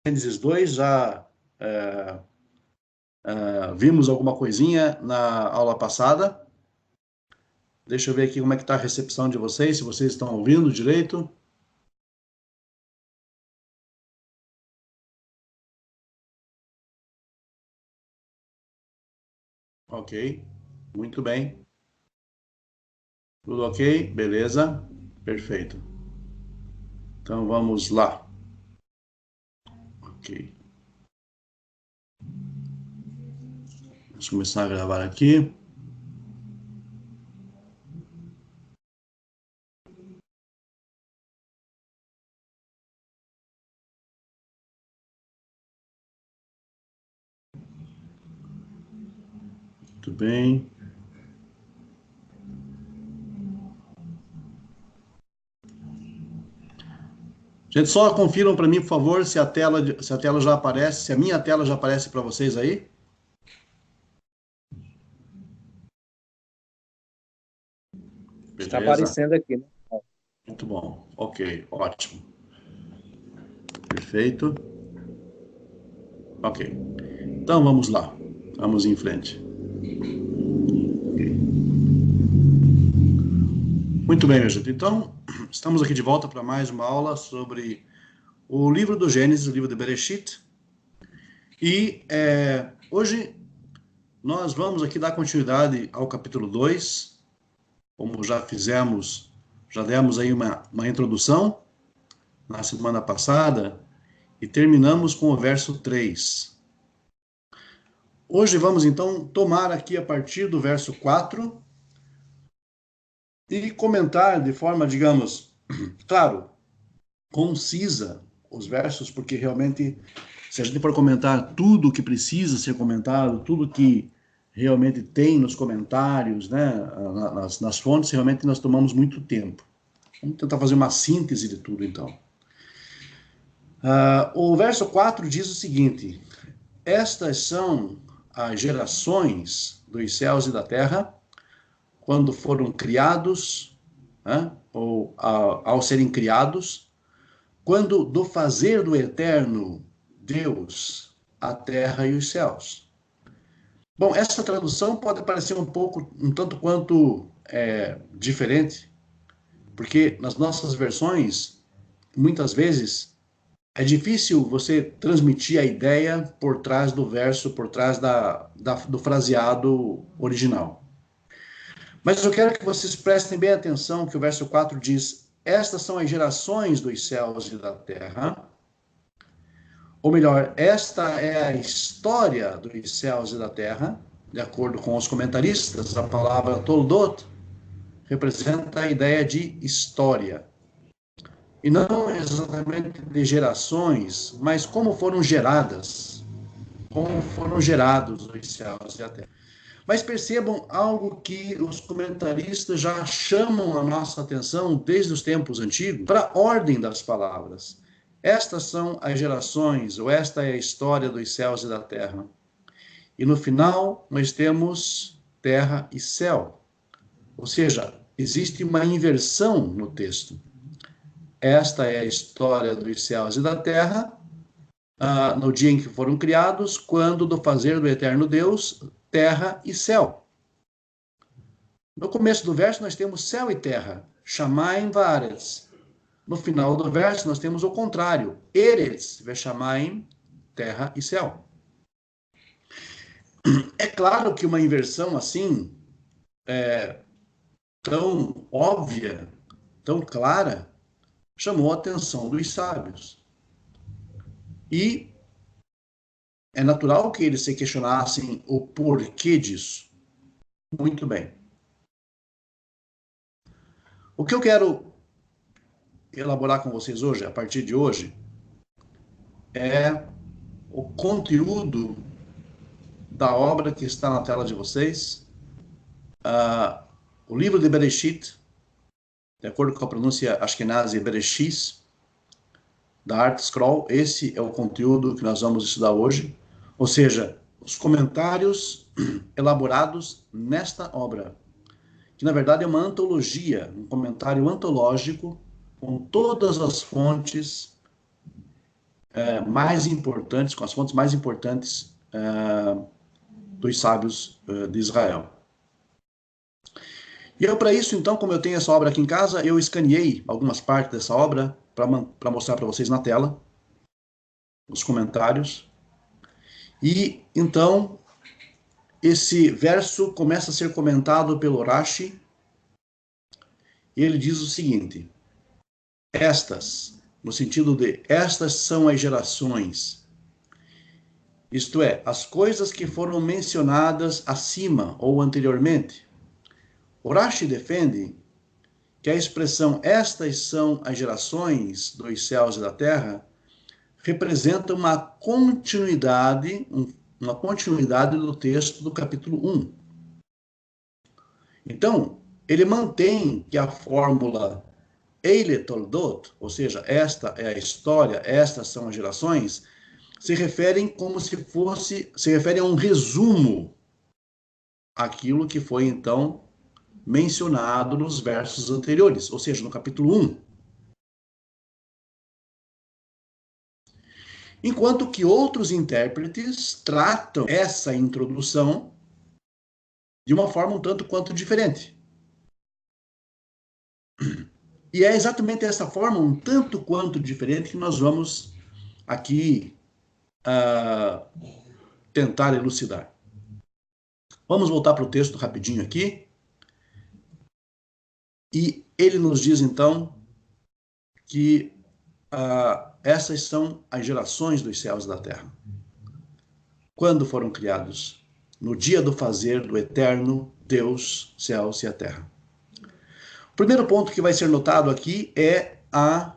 Gênesis 2, já vimos alguma coisinha na aula passada. Deixa eu ver aqui como é que está a recepção de vocês, se vocês estão ouvindo direito. Ok, muito bem. Tudo ok? Beleza? Perfeito. Então vamos lá. Ok. Vamos começar a gravar aqui. Muito bem. Gente, só confiram para mim, por favor, se a tela já aparece, se a minha tela já aparece para vocês aí. Está Beleza? aparecendo aqui, né? Muito bom. Ok, ótimo. Perfeito. Ok. Então vamos lá. Vamos em frente. Muito bem, meu gente. Então, estamos aqui de volta para mais uma aula sobre o livro do Gênesis, o livro de Bereshit. E hoje nós vamos aqui dar continuidade ao capítulo 2, como já fizemos, já demos aí uma introdução na semana passada e terminamos com o verso 3. Hoje vamos então tomar aqui a partir do verso 4 e comentar de forma, digamos, claro, concisa os versos, porque realmente, se a gente for comentar tudo o que precisa ser comentado, tudo que realmente tem nos comentários, né, nas fontes, realmente nós tomamos muito tempo. Vamos tentar fazer uma síntese de tudo, então. O verso 4 diz o seguinte: estas são as gerações dos céus e da terra, quando foram criados, né, ou ao serem criados, quando do fazer do eterno Deus a terra e os céus. Bom, essa tradução pode parecer um tanto quanto diferente, porque nas nossas versões, muitas vezes, é difícil você transmitir a ideia por trás do verso, por trás do fraseado original. Mas eu quero que vocês prestem bem atenção que o verso 4 diz: estas são as gerações dos céus e da terra. Ou melhor, esta é a história dos céus e da terra. De acordo com os comentaristas, a palavra toldot representa a ideia de história. E não exatamente de gerações, mas como foram geradas, como foram gerados os céus e a terra. Mas percebam algo que os comentaristas já chamam a nossa atenção desde os tempos antigos, para a ordem das palavras. Estas são as gerações, ou esta é a história dos céus e da terra. E no final, nós temos terra e céu. Ou seja, existe uma inversão no texto. Esta é a história dos céus e da terra, no dia em que foram criados, quando do fazer do eterno Deus, terra e céu. No começo do verso, nós temos céu e terra, Shamayim vaaretz. No final do verso, nós temos o contrário, Eretz veshamayim, terra e céu. É claro que uma inversão assim, tão óbvia, tão clara, chamou a atenção dos sábios. E é natural que eles se questionassem o porquê disso. Muito bem. O que eu quero elaborar com vocês hoje, a partir de hoje, é o conteúdo da obra que está na tela de vocês, o livro de Bereshit, de acordo com a pronúncia Ashkenazi, Bereshit, da Art Scroll. Esse é o conteúdo que nós vamos estudar hoje, ou seja, os comentários elaborados nesta obra, que na verdade é uma antologia, um comentário antológico com todas as fontes mais importantes, com as fontes mais importantes dos sábios de Israel. E eu, para isso, então, como eu tenho essa obra aqui em casa, eu escaneei algumas partes dessa obra para mostrar para vocês na tela, os comentários. E, então, esse verso começa a ser comentado pelo Rashi, e ele diz o seguinte: estas, no sentido de estas são as gerações, isto é, as coisas que foram mencionadas acima ou anteriormente. O Rashi defende que a expressão estas são as gerações dos céus e da terra representa uma continuidade do texto do capítulo 1. Então, ele mantém que a fórmula Eile Toldot, ou seja, esta é a história, estas são as gerações, se referem a um resumo àquilo que foi então mencionado nos versos anteriores, ou seja, no capítulo 1. Enquanto que outros intérpretes tratam essa introdução de uma forma um tanto quanto diferente. E é exatamente essa forma, um tanto quanto diferente, que nós vamos aqui tentar elucidar. Vamos voltar para o texto rapidinho aqui. E ele nos diz, então, que essas são as gerações dos céus e da terra. Quando foram criados? No dia do fazer do eterno Deus, céus e a terra. O primeiro ponto que vai ser notado aqui é a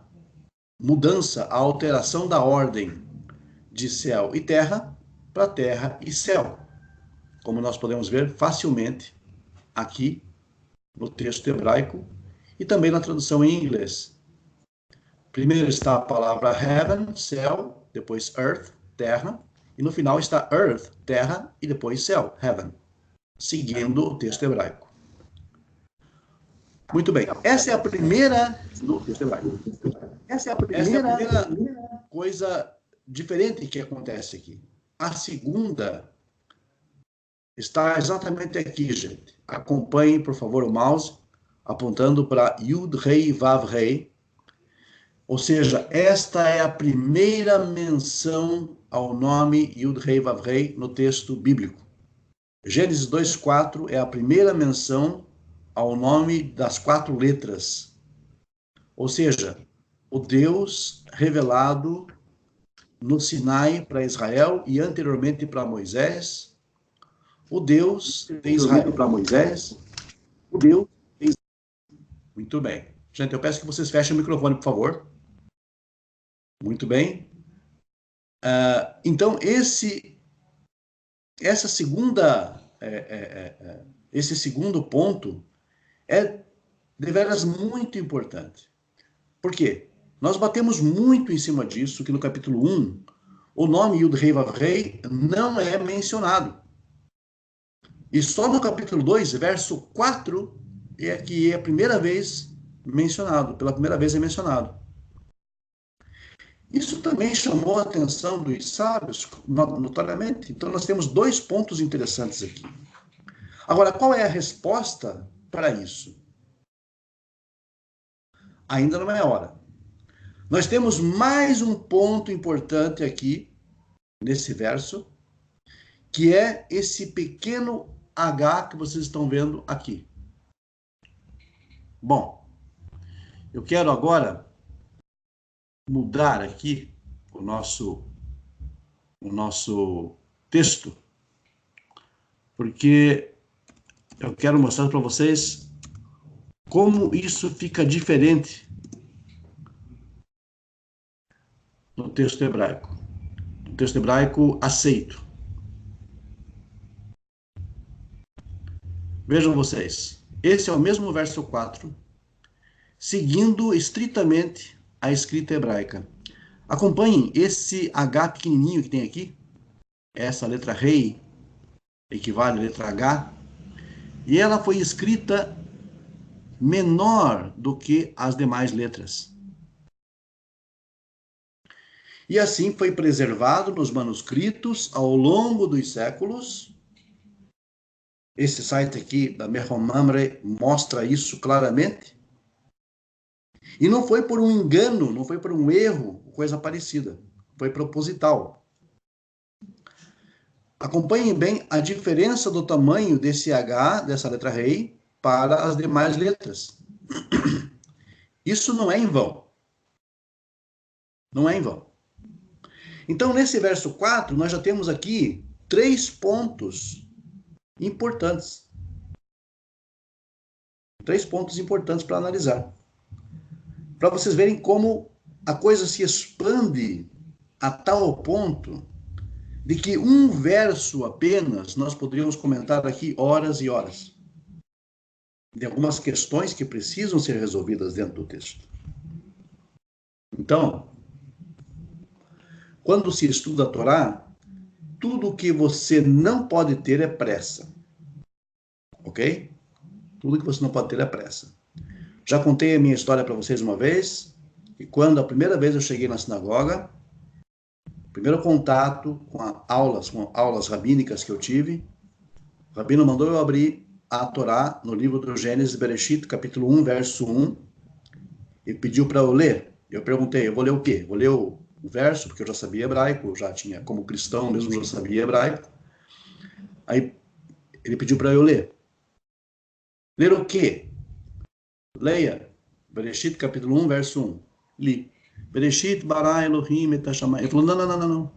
mudança, a alteração da ordem de céu e terra para terra e céu, como nós podemos ver facilmente aqui no texto hebraico e também na tradução em inglês. Primeiro está a palavra heaven, céu, depois earth, terra, e no final está earth, terra, e depois céu, heaven, seguindo o texto hebraico. Muito bem, essa é a primeira coisa diferente que acontece aqui. A segunda está exatamente aqui, gente. Acompanhem, por favor, o mouse, apontando para Yud Rei Vav Rei. Ou seja, esta é a primeira menção ao nome Yud Rei Vav Rei no texto bíblico. Gênesis 2:4 é a primeira menção ao nome das 4 letras. Ou seja, o Deus revelado no Sinai para Israel e anteriormente para Moisés, o Deus de Israel para Moisés, o Deus de Israel. Muito bem. Gente, eu peço que vocês fechem o microfone, por favor. Muito bem. Então, esse segundo ponto é deveras muito importante. Por quê? Nós batemos muito em cima disso, que no capítulo 1, o nome Yud Rei Vav Rei não é mencionado. E só no capítulo 2, verso 4, é que é a primeira vez mencionado, pela primeira vez é mencionado. Isso também chamou a atenção dos sábios, notoriamente. Então, nós temos 2 pontos interessantes aqui. Agora, qual é a resposta para isso? Ainda não é hora. Nós temos mais um ponto importante aqui, nesse verso, que é esse pequeno H que vocês estão vendo aqui. Bom, eu quero agora mudar aqui o nosso texto, porque eu quero mostrar para vocês como isso fica diferente no texto hebraico. No texto hebraico aceito. Vejam vocês, esse é o mesmo verso 4, seguindo estritamente a escrita hebraica. Acompanhem esse H pequenininho que tem aqui. Essa letra rei equivale à letra H. E ela foi escrita menor do que as demais letras. E assim foi preservado nos manuscritos ao longo dos séculos. Esse site aqui da Mehron Mamre mostra isso claramente. E não foi por um engano, não foi por um erro, coisa parecida. Foi proposital. Acompanhem bem a diferença do tamanho desse H, dessa letra rei, para as demais letras. Isso não é em vão. Não é em vão. Então, nesse verso 4, nós já temos aqui 3 pontos importantes. 3 pontos importantes para analisar. Para vocês verem como a coisa se expande a tal ponto de que um verso apenas nós poderíamos comentar aqui horas e horas. De algumas questões que precisam ser resolvidas dentro do texto. Então, quando se estuda a Torá, tudo que você não pode ter é pressa. Ok? Tudo que você não pode ter é pressa. Já contei a minha história para vocês uma vez, e quando a primeira vez eu cheguei na sinagoga, primeiro contato com aulas rabínicas que eu tive, o rabino mandou eu abrir a Torá no livro do Gênesis, Bereshit, capítulo 1, verso 1, e pediu para eu ler. Eu perguntei, eu vou ler o quê? Vou ler o verso, porque eu já sabia hebraico, já tinha, como cristão mesmo, já sabia hebraico. Aí ele pediu para eu ler. Ler o quê? Leia. Bereshit, capítulo 1, verso 1. Li. Bereshit, bara Elohim et hashamayim. Ele falou, não.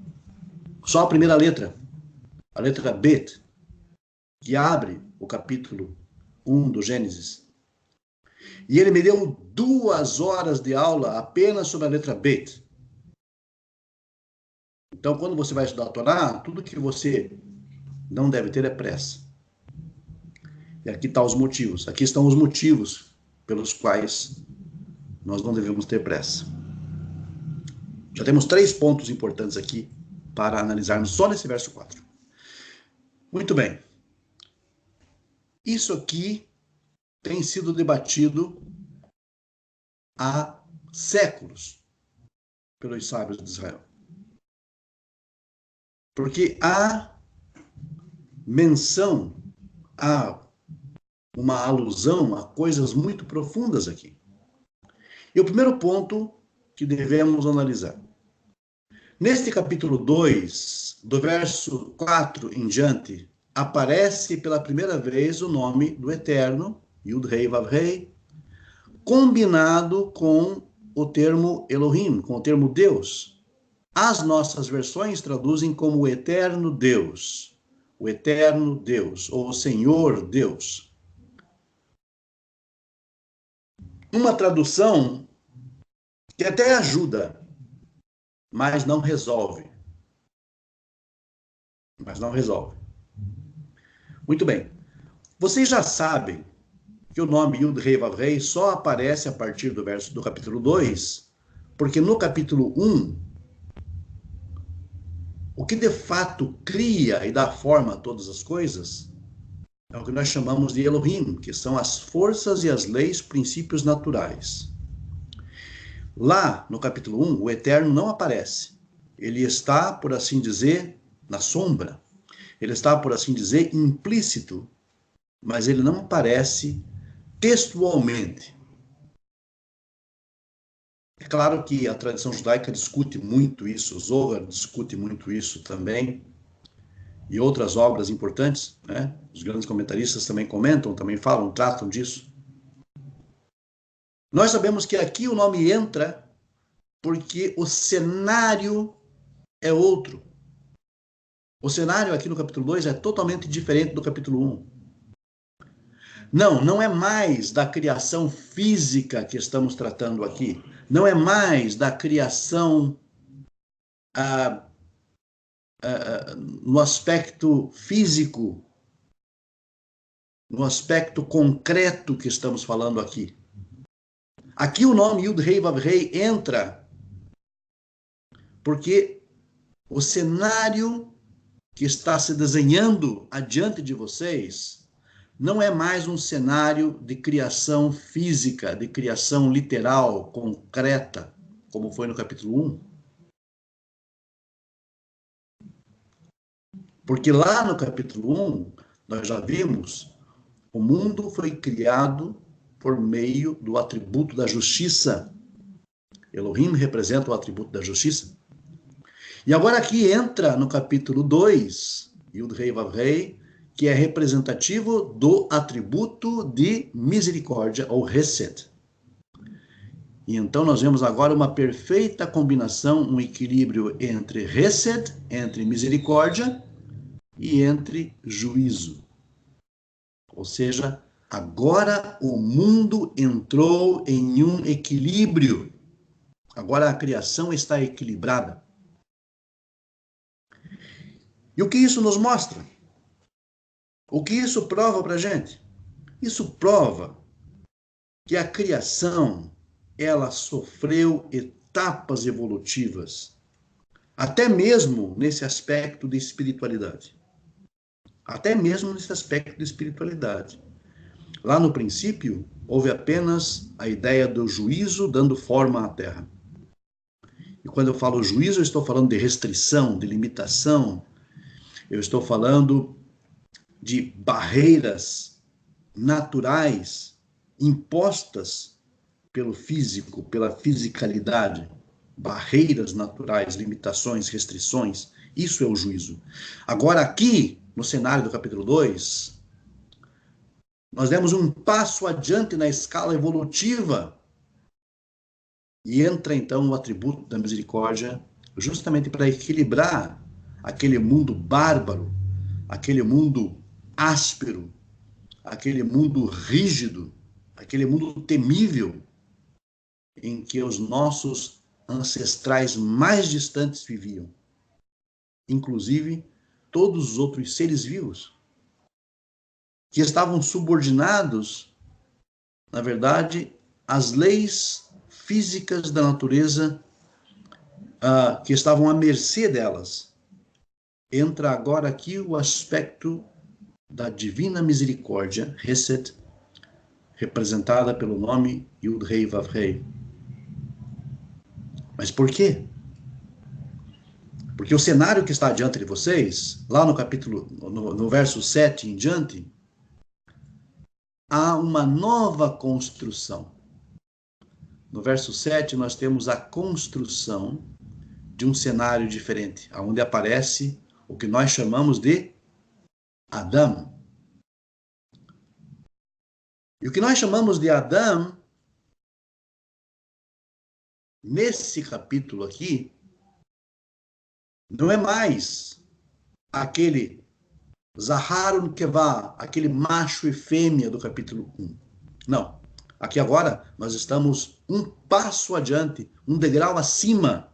Só a primeira letra. A letra Bet, que abre o capítulo 1 do Gênesis. E ele me deu 2 horas de aula apenas sobre a letra Bet. Então, quando você vai estudar a Torá, tudo que você não deve ter é pressa. E aqui estão os motivos. Aqui estão os motivos pelos quais nós não devemos ter pressa. Já temos 3 pontos importantes aqui para analisarmos só nesse verso 4. Muito bem. Isso aqui tem sido debatido há séculos pelos sábios de Israel. Porque há menção, há uma alusão a coisas muito profundas aqui. E o primeiro ponto que devemos analisar. Neste capítulo 2, do verso 4 em diante, aparece pela primeira vez o nome do Eterno, Yud-Rei Vav-Rei, combinado com o termo Elohim, com o termo Deus. As nossas versões traduzem como o Eterno Deus, ou o Senhor Deus. Uma tradução que até ajuda, mas não resolve. Muito bem. Vocês já sabem que o nome Yud-Rei Vav-Rei só aparece a partir do capítulo 2, porque no capítulo 1, o que de fato cria e dá forma a todas as coisas é o que nós chamamos de Elohim, que são as forças e as leis, princípios naturais. Lá no capítulo 1, o Eterno não aparece. Ele está, por assim dizer, na sombra. Ele está, por assim dizer, implícito, mas ele não aparece textualmente. É claro que a tradição judaica discute muito isso, o Zohar discute muito isso também, e outras obras importantes, né? Os grandes comentaristas também comentam, também falam, tratam disso. Nós sabemos que aqui o nome entra porque o cenário é outro. O cenário aqui no capítulo 2 é totalmente diferente do capítulo 1. Não é mais da criação física que estamos tratando aqui. Não é mais da criação no aspecto físico, no aspecto concreto que estamos falando aqui. Aqui o nome Yud-Rei Vav-Rei entra porque o cenário que está se desenhando adiante de vocês não é mais um cenário de criação física, de criação literal, concreta, como foi no capítulo 1. Porque lá no capítulo 1, nós já vimos, o mundo foi criado por meio do atributo da justiça. Elohim representa o atributo da justiça. E agora aqui entra no capítulo 2, Yud Rei Vav Rei, que é representativo do atributo de misericórdia, ou Hesed. E então nós vemos agora uma perfeita combinação, um equilíbrio entre Hesed, entre misericórdia, e entre juízo. Ou seja, agora o mundo entrou em um equilíbrio. Agora a criação está equilibrada. E o que isso nos mostra? O que isso prova para a gente? Isso prova que a criação, ela sofreu etapas evolutivas, até mesmo nesse aspecto de espiritualidade. Até mesmo nesse aspecto de espiritualidade. Lá no princípio, houve apenas a ideia do juízo dando forma à terra. E quando eu falo juízo, eu estou falando de restrição, de limitação. Eu estou falando de barreiras naturais impostas pelo físico, pela fisicalidade. Barreiras naturais, limitações, restrições. Isso é o juízo. Agora aqui, no cenário do capítulo 2, nós demos um passo adiante na escala evolutiva e entra então o atributo da misericórdia justamente para equilibrar aquele mundo bárbaro, aquele mundo áspero, aquele mundo rígido, aquele mundo temível em que os nossos ancestrais mais distantes viviam, inclusive todos os outros seres vivos, que estavam subordinados, na verdade, às leis físicas da natureza, que estavam à mercê delas. Entra agora aqui o aspecto da divina misericórdia, Hesed, representada pelo nome Yud Rei Vav Rei. Mas por quê? Porque o cenário que está diante de vocês, lá no capítulo, no verso 7 em diante, há uma nova construção. No verso 7, nós temos a construção de um cenário diferente, onde aparece o que nós chamamos de Adão. E o que nós chamamos de Adão, nesse capítulo aqui, não é mais aquele Zaharun Kevá, aquele macho e fêmea do capítulo 1. Não. Aqui agora nós estamos um passo adiante, um degrau acima.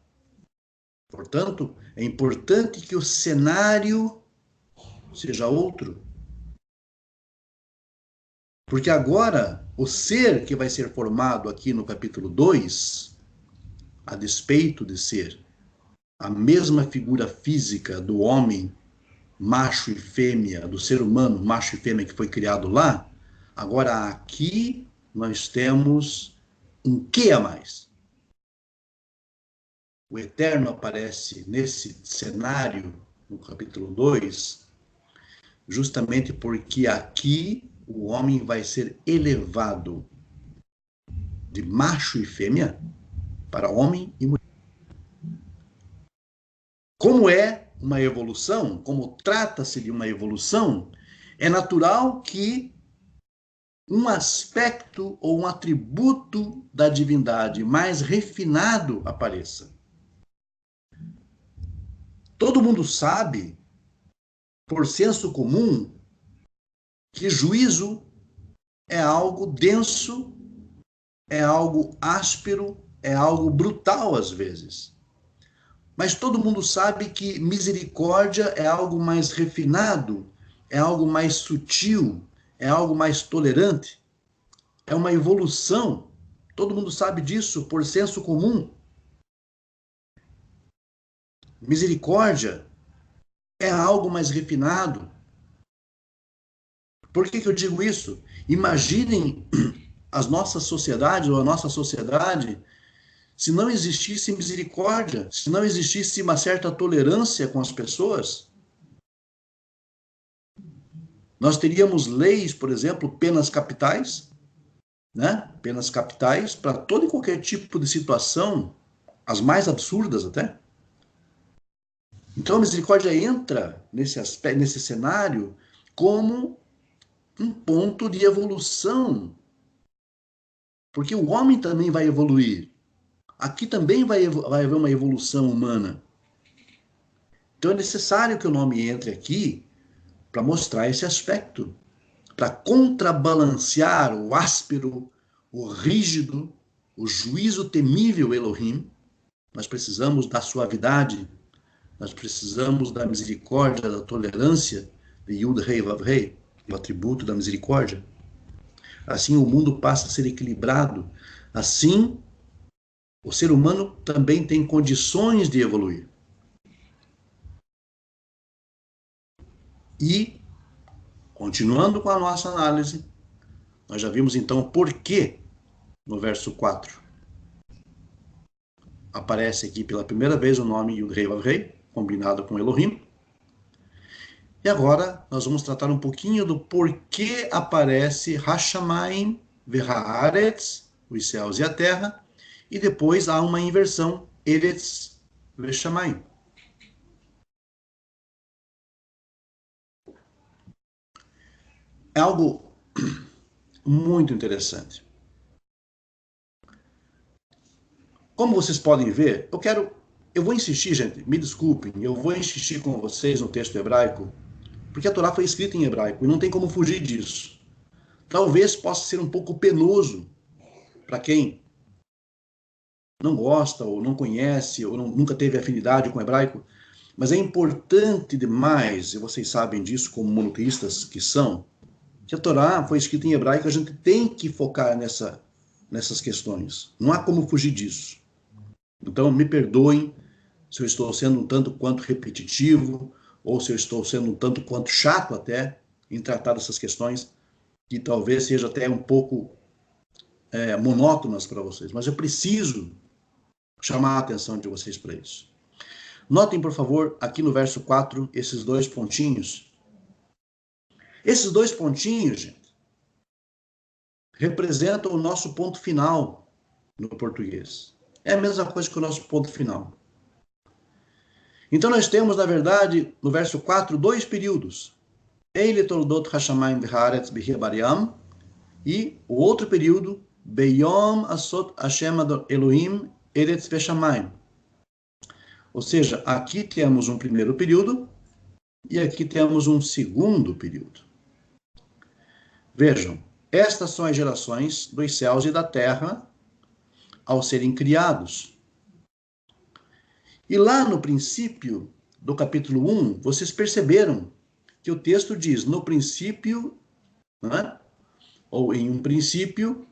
Portanto, é importante que o cenário seja outro. Porque agora, o ser que vai ser formado aqui no capítulo 2, a despeito de ser a mesma figura física do homem, macho e fêmea, do ser humano, macho e fêmea que foi criado lá, agora aqui nós temos um quê a mais. O Eterno aparece nesse cenário, no capítulo 2, justamente porque aqui o homem vai ser elevado de macho e fêmea para homem e mulher. Como é uma evolução, como trata-se de uma evolução, é natural que um aspecto ou um atributo da divindade mais refinado apareça. Todo mundo sabe, por senso comum, que juízo é algo denso, é algo áspero, é algo brutal às vezes. Mas todo mundo sabe que misericórdia é algo mais refinado, é algo mais sutil, é algo mais tolerante, é uma evolução. Todo mundo sabe disso por senso comum. Misericórdia é algo mais refinado. Por que eu digo isso? Imaginem as nossas sociedades, ou a nossa sociedade, se não existisse misericórdia, se não existisse uma certa tolerância com as pessoas, Nós teríamos leis, por exemplo, penas capitais, né? Penas capitais para todo e qualquer tipo de situação, as mais absurdas até. Então a misericórdia entra nesse aspecto, nesse cenário, como um ponto de evolução. Porque o homem também vai evoluir. Aqui também vai haver uma evolução humana. Então é necessário que o nome entre aqui para mostrar esse aspecto, para contrabalancear o áspero, o rígido, o juízo temível Elohim. Nós precisamos da suavidade, nós precisamos da misericórdia, da tolerância, de Yud Rei Vav Rei, o atributo da misericórdia. Assim o mundo passa a ser equilibrado. Assim, o ser humano também tem condições de evoluir. E, continuando com a nossa análise, nós já vimos então por que, no verso 4, aparece aqui pela primeira vez o nome Yud Rei Vav Rei, combinado com Elohim. E agora nós vamos tratar um pouquinho do porquê aparece Hashamayim Vehaaretz, os céus e a terra, e depois há uma inversão, Eretz Veshamayim. É algo muito interessante. Como vocês podem ver, eu vou insistir, gente, me desculpem, eu vou insistir com vocês no texto hebraico, porque a Torá foi escrita em hebraico e não tem como fugir disso. Talvez possa ser um pouco penoso para quem não gosta, ou não conhece, ou nunca teve afinidade com o hebraico, mas é importante demais, e vocês sabem disso como monoteístas que são, que a Torá foi escrita em hebraico, a gente tem que focar nessas questões. Não há como fugir disso. Então, me perdoem se eu estou sendo um tanto quanto repetitivo, ou se eu estou sendo um tanto quanto chato até em tratar dessas questões, que talvez seja até um pouco monótonas para vocês. Mas eu preciso chamar a atenção de vocês para isso. Notem, por favor, aqui no verso 4, esses dois pontinhos. Esses dois pontinhos, gente, representam o nosso ponto final no português. É a mesma coisa que o nosso ponto final. Então nós temos, na verdade, no verso 4, dois períodos. Eile toldot hashamayim v'haaretz b'hir bariam, e o outro período, Beyom asot Hashem Elohim eretz v'shamayim. Ou seja, aqui temos um primeiro período e aqui temos um segundo período. Vejam, estas são as gerações dos céus e da terra ao serem criados. E lá no princípio do capítulo 1, vocês perceberam que o texto diz, no princípio, né? Ou em um princípio,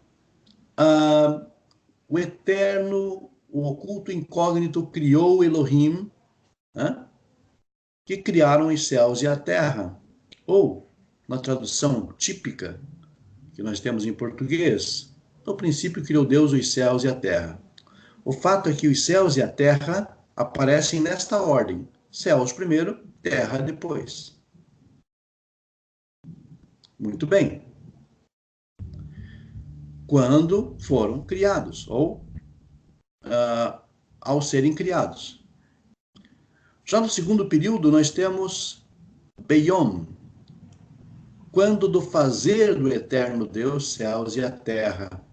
o eterno, o oculto incógnito criou Elohim, né? Que criaram os céus e a terra. Ou, na tradução típica que nós temos em português, no princípio criou Deus os céus e a terra. O fato é que os céus e a terra aparecem nesta ordem. Céus primeiro, terra depois. Muito bem. Quando foram criados, ou ao serem criados. Já no segundo período, nós temos Beyom, quando do fazer do eterno Deus, céus e a terra.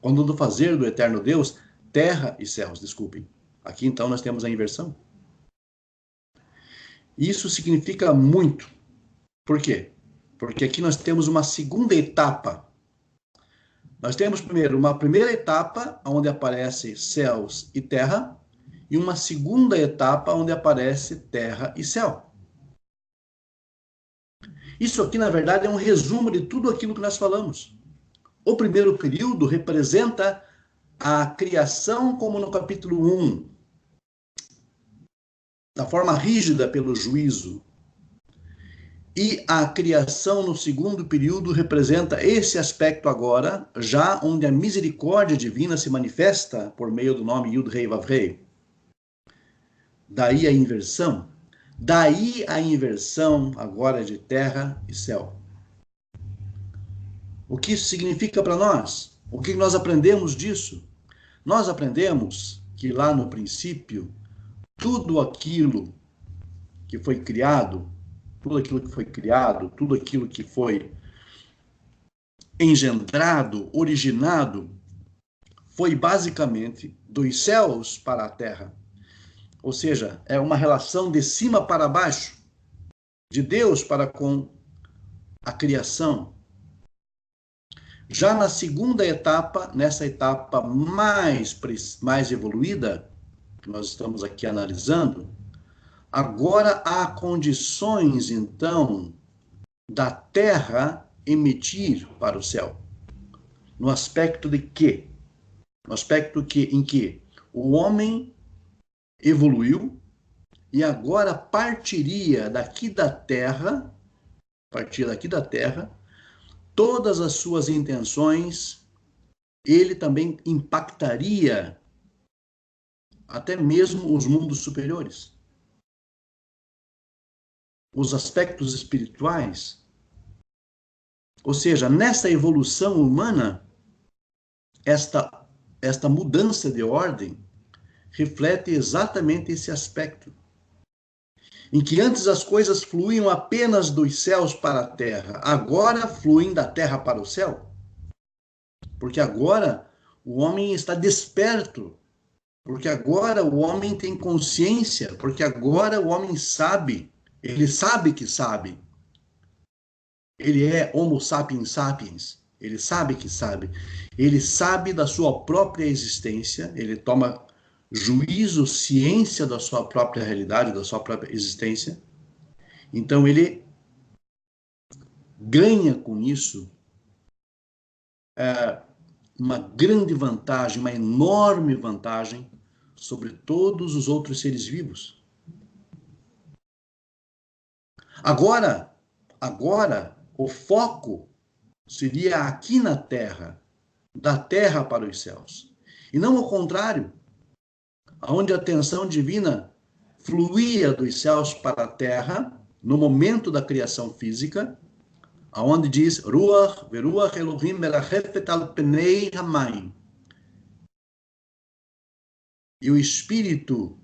Quando do fazer do eterno Deus, terra e céus, desculpem. Aqui então nós temos a inversão. Isso significa muito. Por quê? Porque aqui nós temos uma segunda etapa. Nós temos primeiro uma primeira etapa onde aparece céus e terra e uma segunda etapa onde aparece terra e céu. Isso aqui, na verdade, é um resumo de tudo aquilo que nós falamos. O primeiro período representa a criação, como no capítulo 1, da forma rígida pelo juízo. E a criação no segundo período representa esse aspecto agora, já onde a misericórdia divina se manifesta por meio do nome Yud Rei Vav Rei. Daí a inversão. Daí a inversão agora de terra e céu. O que isso significa para nós? O que nós aprendemos disso? Nós aprendemos que lá no princípio, tudo aquilo que foi criado, tudo aquilo que foi criado, tudo aquilo que foi engendrado, originado, foi basicamente dos céus para a terra. Ou seja, é uma relação de cima para baixo, de Deus para com a criação. Já na segunda etapa, nessa etapa mais evoluída, que nós estamos aqui analisando, agora há condições, então, da terra emitir para o céu. No aspecto de quê? No aspecto em que o homem evoluiu e agora partiria daqui da terra, todas as suas intenções, ele também impactaria até mesmo os mundos superiores. Os aspectos espirituais. Ou seja, nessa evolução humana, esta mudança de ordem reflete exatamente esse aspecto. Em que antes as coisas fluíam apenas dos céus para a terra, agora fluem da terra para o céu. Porque agora o homem está desperto, porque agora o homem tem consciência, porque agora o homem sabe, ele sabe que sabe. Ele é Homo sapiens sapiens, ele sabe que sabe. Ele sabe da sua própria existência, ele toma juízo, ciência da sua própria realidade, da sua própria existência. Então ele ganha com isso uma grande vantagem, uma enorme vantagem sobre todos os outros seres vivos. Agora, o foco seria aqui na Terra, da Terra para os céus. E não o contrário, onde a atenção divina fluía dos céus para a Terra, no momento da criação física, aonde diz Ruach veruach Elohim merachefet al pnei hamayim. E o espírito,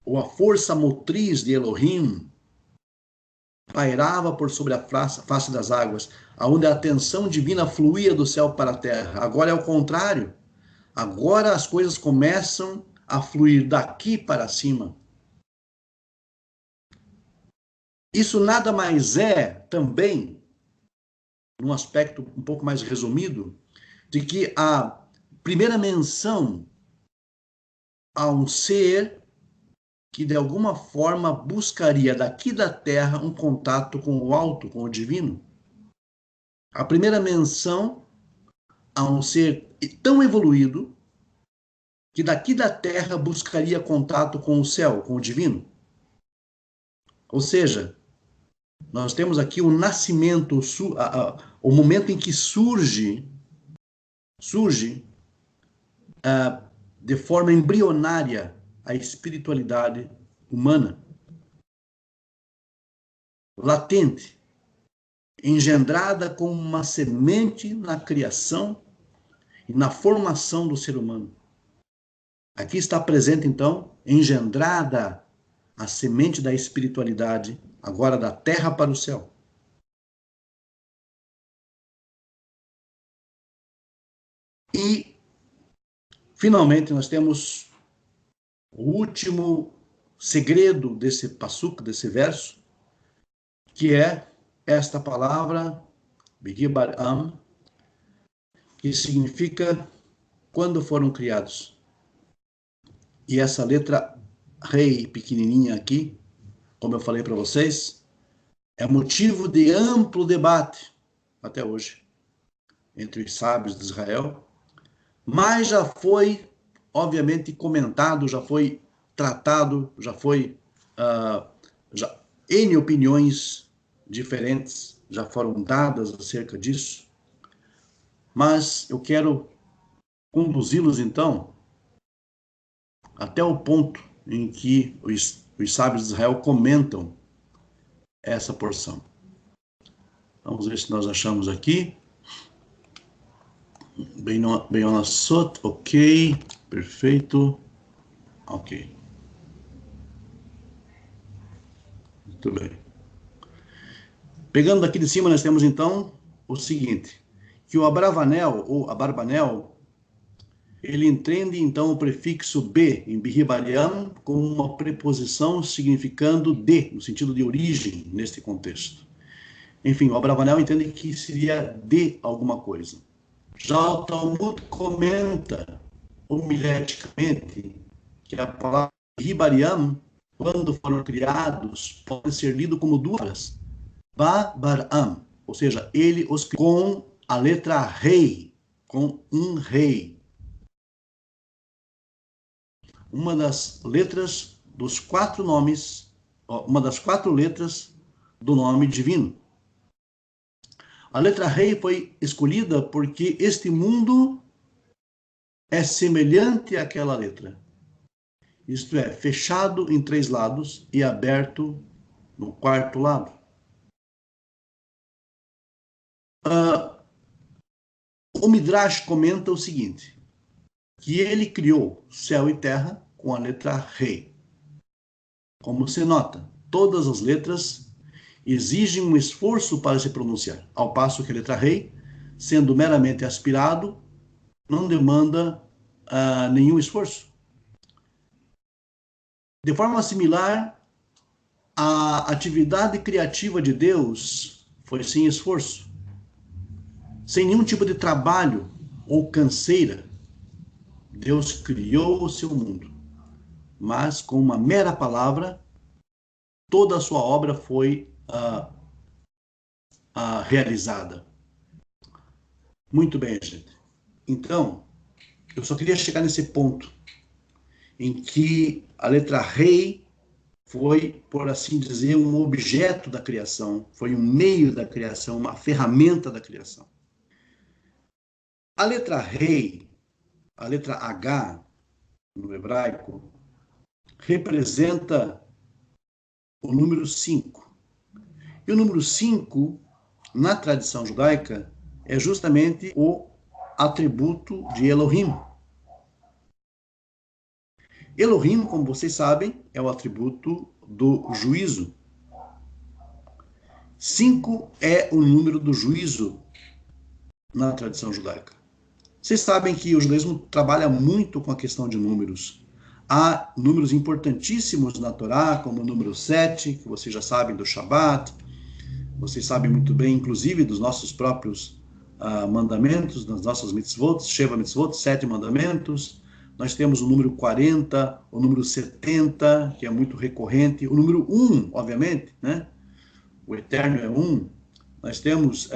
ou a força motriz de Elohim, pairava por sobre a face das águas, aonde a atenção divina fluía do céu para a terra. Agora é o contrário. Agora as coisas começam a fluir daqui para cima. Isso nada mais é também, num aspecto um pouco mais resumido, de que a primeira menção a um ser que de alguma forma buscaria daqui da terra um contato com o alto, com o divino. A primeira menção a um ser tão evoluído que daqui da terra buscaria contato com o céu, com o divino. Ou seja, nós temos aqui o nascimento, o momento em que surge de forma embrionária a espiritualidade humana, latente, engendrada como uma semente na criação e na formação do ser humano. Aqui está presente, então, engendrada a semente da espiritualidade, agora da terra para o céu. E, finalmente, nós temos o último segredo desse passuco, desse verso, que é esta palavra, Bigibaram, que significa quando foram criados. E essa letra rei pequenininha aqui, como eu falei para vocês, é motivo de amplo debate até hoje entre os sábios de Israel, mas já foi, obviamente, comentado, já foi tratado, já foi N opiniões diferentes já foram dadas acerca disso, mas eu quero conduzi-los, então, até o ponto em que os sábios de Israel comentam essa porção. Vamos ver se nós achamos aqui. Beyonasot, ok, perfeito, ok. Muito bem. Pegando daqui de cima, nós temos então o seguinte, que o Abravanel, ou Abarbanel, ele entende então o prefixo B em Bihibariam como uma preposição significando de, no sentido de origem, neste contexto. Enfim, o Abravanel entende que seria de alguma coisa. Já o Talmud comenta homileticamente que a palavra Bihibariam, quando foram criados, pode ser lido como duas Ba-Baram, ou seja, ele os criou com a letra rei, com um rei. Uma das letras dos 4 nomes, uma das 4 letras do nome divino. A letra rei foi escolhida porque este mundo é semelhante àquela letra. Isto é, fechado em 3 lados e aberto no 4º lado. O Midrash comenta o seguinte, que ele criou céu e terra com a letra rei. Como se nota, todas as letras exigem um esforço para se pronunciar, ao passo que a letra rei, sendo meramente aspirado, não demanda nenhum esforço. De forma similar, a atividade criativa de Deus foi sem esforço, sem nenhum tipo de trabalho ou canseira. Deus criou o seu mundo, mas com uma mera palavra, toda a sua obra foi realizada. Muito bem, gente. Então, eu só queria chegar nesse ponto em que a letra rei foi, por assim dizer, um objeto da criação, foi um meio da criação, uma ferramenta da criação. A letra rei, a letra H, no hebraico, representa o número 5. E o número 5, na tradição judaica, é justamente o atributo de Elohim. Elohim, como vocês sabem, é o atributo do juízo. 5 é o número do juízo na tradição judaica. Vocês sabem que o judaísmo trabalha muito com a questão de números. Há números importantíssimos na Torá, como o número 7, que vocês já sabem do Shabat. Vocês sabem muito bem, inclusive, dos nossos próprios mandamentos, das nossas mitzvot, Sheva mitzvot, 7 mandamentos. Nós temos o número 40, o número 70, que é muito recorrente. O número 1, obviamente, né? O eterno é 1. Nós temos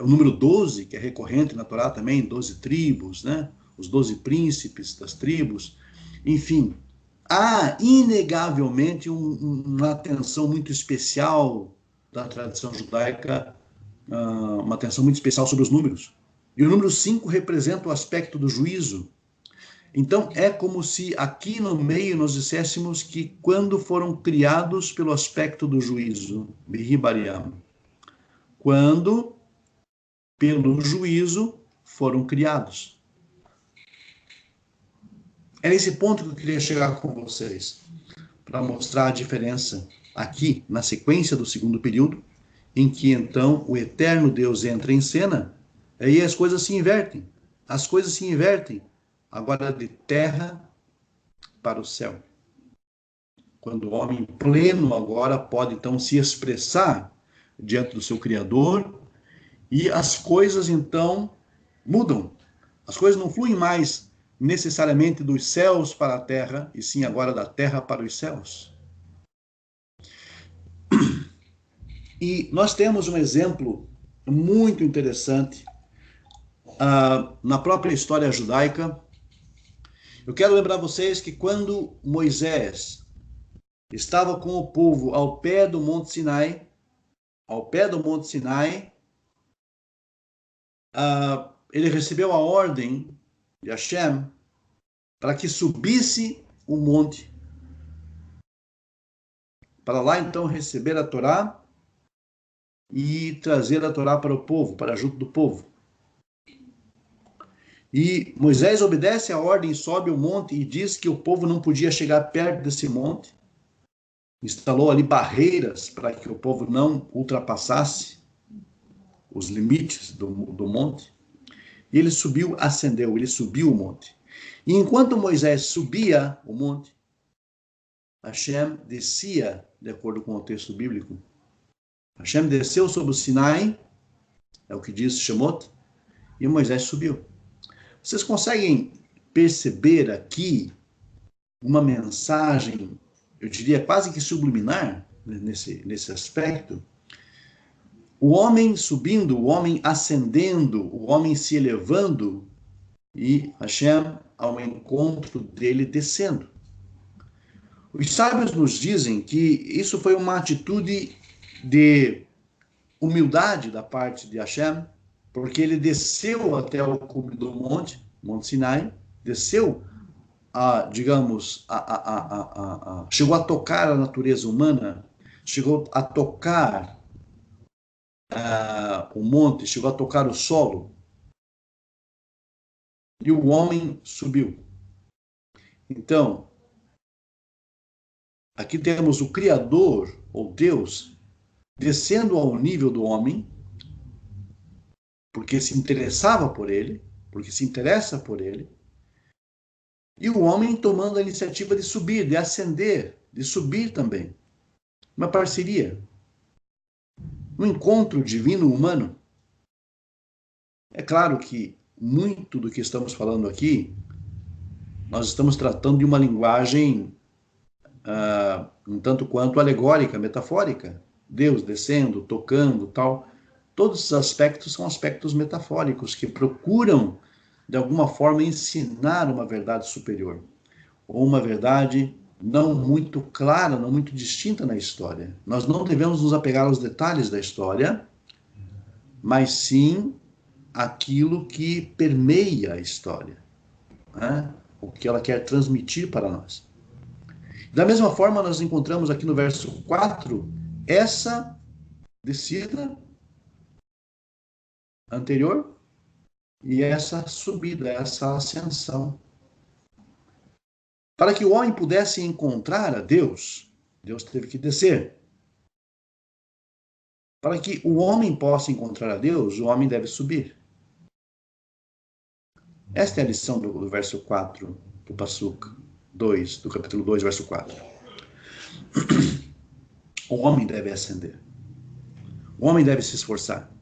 o número 12, que é recorrente na Torá também, 12 tribos, né? Os 12 príncipes das tribos. Enfim, há inegavelmente uma atenção muito especial da tradição judaica, uma atenção muito especial sobre os números. E o número 5 representa o aspecto do juízo. Então, é como se aqui no meio nós disséssemos que quando foram criados pelo aspecto do juízo, Bihibariam, quando pelo juízo foram criados. É nesse ponto que eu queria chegar com vocês, para mostrar a diferença aqui, na sequência do 2º período, em que então o eterno Deus entra em cena, aí as coisas se invertem. As coisas se invertem, agora de terra para o céu. Quando o homem pleno agora pode então se expressar diante do seu Criador, e as coisas então mudam. As coisas não fluem mais necessariamente dos céus para a terra, e sim agora da terra para os céus. E nós temos um exemplo muito interessante na própria história judaica. Eu quero lembrar vocês que quando Moisés estava com o povo ao pé do Monte Sinai, ele recebeu a ordem de Hashem para que subisse o monte. para lá então receber a Torá e trazer a Torá para o povo, para junto do povo. E Moisés obedece a ordem, sobe o monte e diz que o povo não podia chegar perto desse monte. Instalou ali barreiras para que o povo não ultrapassasse os limites do monte. E ele subiu, ascendeu, ele subiu o monte. E enquanto Moisés subia o monte, Hashem descia, de acordo com o texto bíblico. Hashem desceu sobre o Sinai, é o que diz Shemot, e Moisés subiu. Vocês conseguem perceber aqui uma mensagem, eu diria quase que subliminar, nesse aspecto? O homem subindo, o homem ascendendo, o homem se elevando, e Hashem ao encontro dele descendo. Os sábios nos dizem que isso foi uma atitude de humildade da parte de Hashem, porque ele desceu até o cume do monte, Monte Sinai, desceu, chegou a tocar a natureza humana, chegou a tocar o monte, chegou a tocar o solo, e o homem subiu. Então, aqui temos o Criador, ou Deus, descendo ao nível do homem, porque se interessava por ele, porque se interessa por ele, e o homem tomando a iniciativa de subir, de ascender, de subir também. Uma parceria. Um encontro divino-humano. É claro que muito do que estamos falando aqui, nós estamos tratando de uma linguagem um tanto quanto alegórica, metafórica. Deus descendo, tocando, tal. Todos esses aspectos são aspectos metafóricos que procuram, de alguma forma, ensinar uma verdade superior. Ou uma verdade não muito clara, não muito distinta na história. Nós não devemos nos apegar aos detalhes da história, mas sim aquilo que permeia a história, né? O que ela quer transmitir para nós. Da mesma forma, nós encontramos aqui no verso 4, essa descida anterior e essa subida, essa ascensão. Para que o homem pudesse encontrar a Deus, Deus teve que descer. Para que o homem possa encontrar a Deus, o homem deve subir. Esta é a lição do verso 4 do Passuk 2, do capítulo 2, verso 4. O homem deve ascender. O homem deve se esforçar.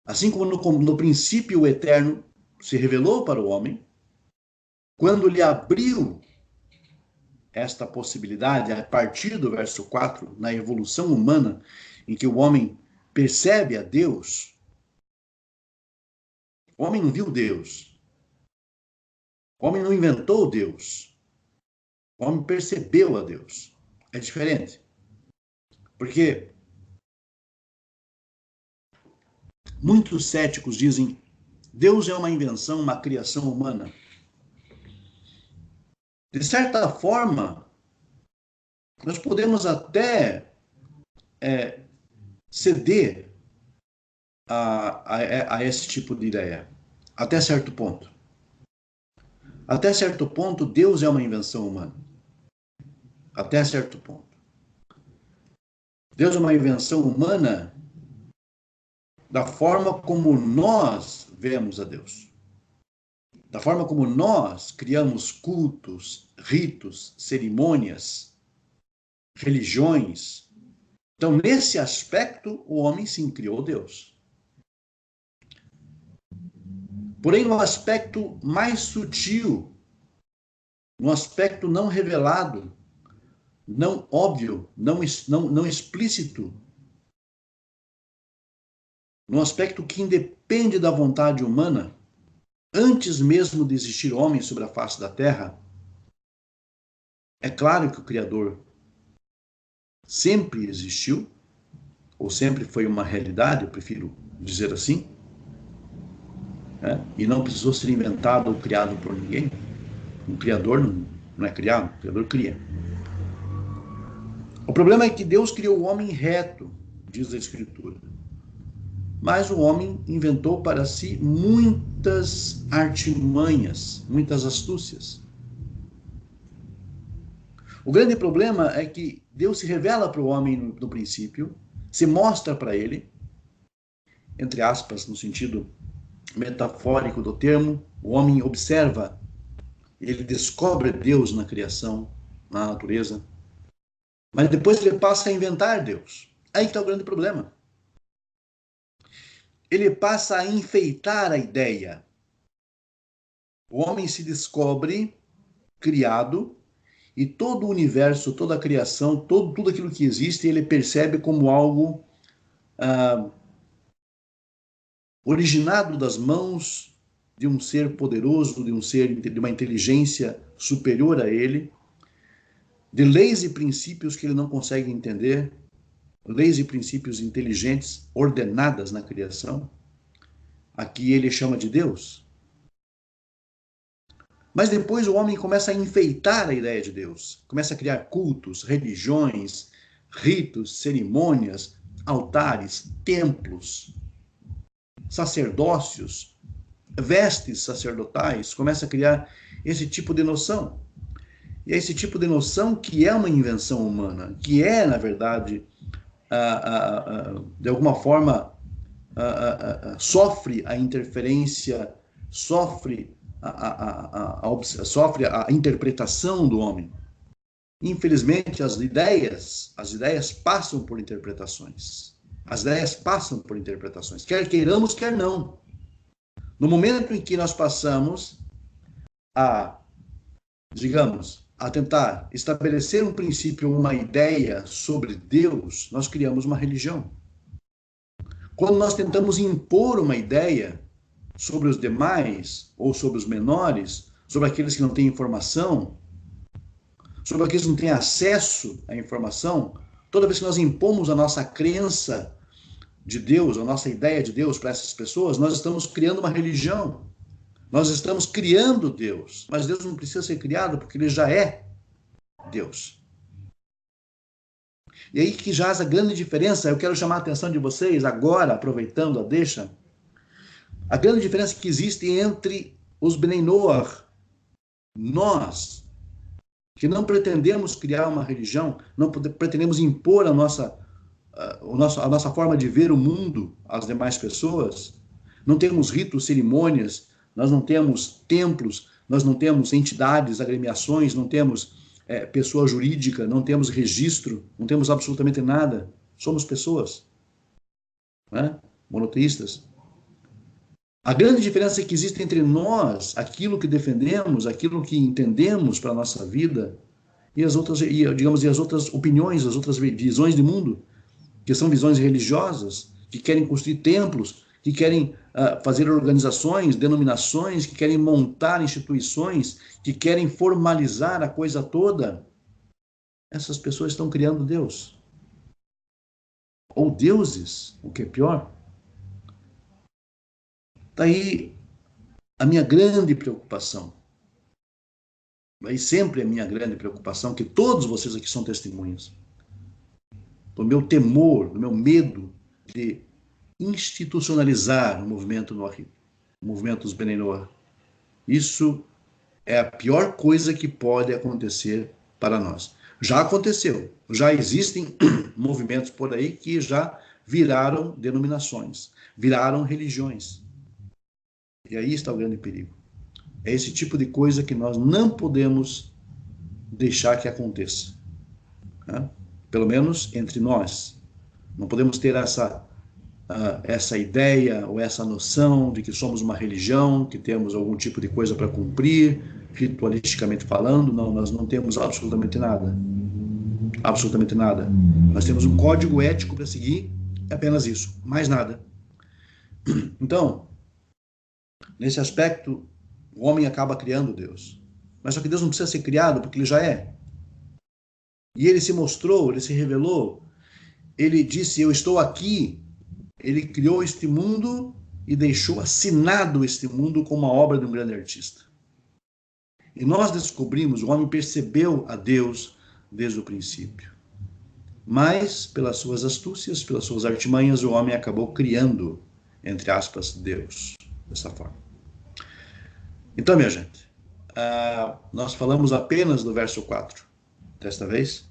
Assim como no princípio o Eterno se revelou para o homem, quando lhe abriu esta possibilidade, a partir do verso 4, na evolução humana, em que o homem percebe a Deus, o homem não viu Deus. O homem não inventou Deus. O homem percebeu a Deus. É diferente. Porque muitos céticos dizem: Deus é uma invenção, uma criação humana. De certa forma, nós podemos até ceder a esse tipo de ideia, até certo ponto. Até certo ponto, Deus é uma invenção humana. Até certo ponto. Deus é uma invenção humana da forma como nós vemos a Deus. Da forma como nós criamos cultos, ritos, cerimônias, religiões. Então, nesse aspecto, o homem sim criou Deus. Porém, no aspecto mais sutil, no aspecto não revelado, não óbvio, não explícito, no aspecto que independe da vontade humana, antes mesmo de existir homem sobre a face da terra, é claro que o Criador sempre existiu, ou sempre foi uma realidade, eu prefiro dizer assim, e não precisou ser inventado ou criado por ninguém. Um criador não é criado, o criador cria. O problema é que Deus criou o homem reto, diz a Escritura. Mas o homem inventou para si muitas artimanhas, muitas astúcias. O grande problema é que Deus se revela para o homem no princípio, se mostra para ele, entre aspas, no sentido metafórico do termo, o homem observa, ele descobre Deus na criação, na natureza, mas depois ele passa a inventar Deus. Aí está o grande problema. Ele passa a enfeitar a ideia. O homem se descobre criado e todo o universo, toda a criação, tudo aquilo que existe, ele percebe como algo originado das mãos de um ser poderoso, de um ser de uma inteligência superior a ele, de leis e princípios que ele não consegue entender, leis e princípios inteligentes ordenadas na criação, aqui ele chama de Deus. Mas depois o homem começa a enfeitar a ideia de Deus, começa a criar cultos, religiões, ritos, cerimônias, altares, templos, sacerdócios, vestes sacerdotais, começa a criar esse tipo de noção. E é esse tipo de noção que é uma invenção humana, que é, na verdade, de alguma forma, sofre a interferência, sofre a interpretação do homem. Infelizmente, as ideias passam por interpretações. As ideias passam por interpretações, quer queiramos, quer não. No momento em que nós passamos a, digamos, a tentar estabelecer um princípio, uma ideia sobre Deus, nós criamos uma religião. Quando nós tentamos impor uma ideia sobre os demais, ou sobre os menores, sobre aqueles que não têm informação, sobre aqueles que não têm acesso à informação, toda vez que nós impomos a nossa crença de Deus, a nossa ideia de Deus para essas pessoas, nós estamos criando uma religião. Nós estamos criando Deus. Mas Deus não precisa ser criado porque ele já é Deus. E aí que jaz a grande diferença. Eu quero chamar a atenção de vocês agora, aproveitando a deixa, a grande diferença que existe entre os Bnei Noach, nós, que não pretendemos criar uma religião, não pretendemos impor a nossa forma de ver o mundo às demais pessoas, não temos ritos, cerimônias, nós não temos templos, nós não temos entidades, agremiações, não temos pessoa jurídica, não temos registro, não temos absolutamente nada. Somos pessoas, né? Monoteístas. A grande diferença que existe entre nós, aquilo que defendemos, aquilo que entendemos para a nossa vida, e as outras opiniões, as outras visões de mundo, que são visões religiosas, que querem construir templos, que querem fazer organizações, denominações, que querem montar instituições, que querem formalizar a coisa toda. Essas pessoas estão criando Deus. Ou deuses, o que é pior. Daí a minha grande preocupação, daí sempre a minha grande preocupação, que todos vocês aqui são testemunhas, do meu temor, do meu medo de institucionalizar o movimento Noach, o movimento dos Bnei Noach. Isso é a pior coisa que pode acontecer para nós. Já aconteceu, já existem movimentos por aí que já viraram denominações, viraram religiões. E aí está o grande perigo. É esse tipo de coisa que nós não podemos deixar que aconteça, né? Pelo menos entre nós. Não podemos ter essa ideia ou essa noção de que somos uma religião, que temos algum tipo de coisa para cumprir, ritualisticamente falando. Não, nós não temos absolutamente nada. Absolutamente nada. Nós temos um código ético para seguir, é apenas isso, mais nada. Então, nesse aspecto, o homem acaba criando Deus. Mas só que Deus não precisa ser criado porque ele já é. E ele se mostrou, ele se revelou, ele disse, eu estou aqui. Ele criou este mundo e deixou assinado este mundo como a obra de um grande artista. E nós descobrimos, o homem percebeu a Deus desde o princípio. Mas, pelas suas astúcias, pelas suas artimanhas, o homem acabou criando, entre aspas, Deus, dessa forma. Então, minha gente, nós falamos apenas do verso 4 desta vez,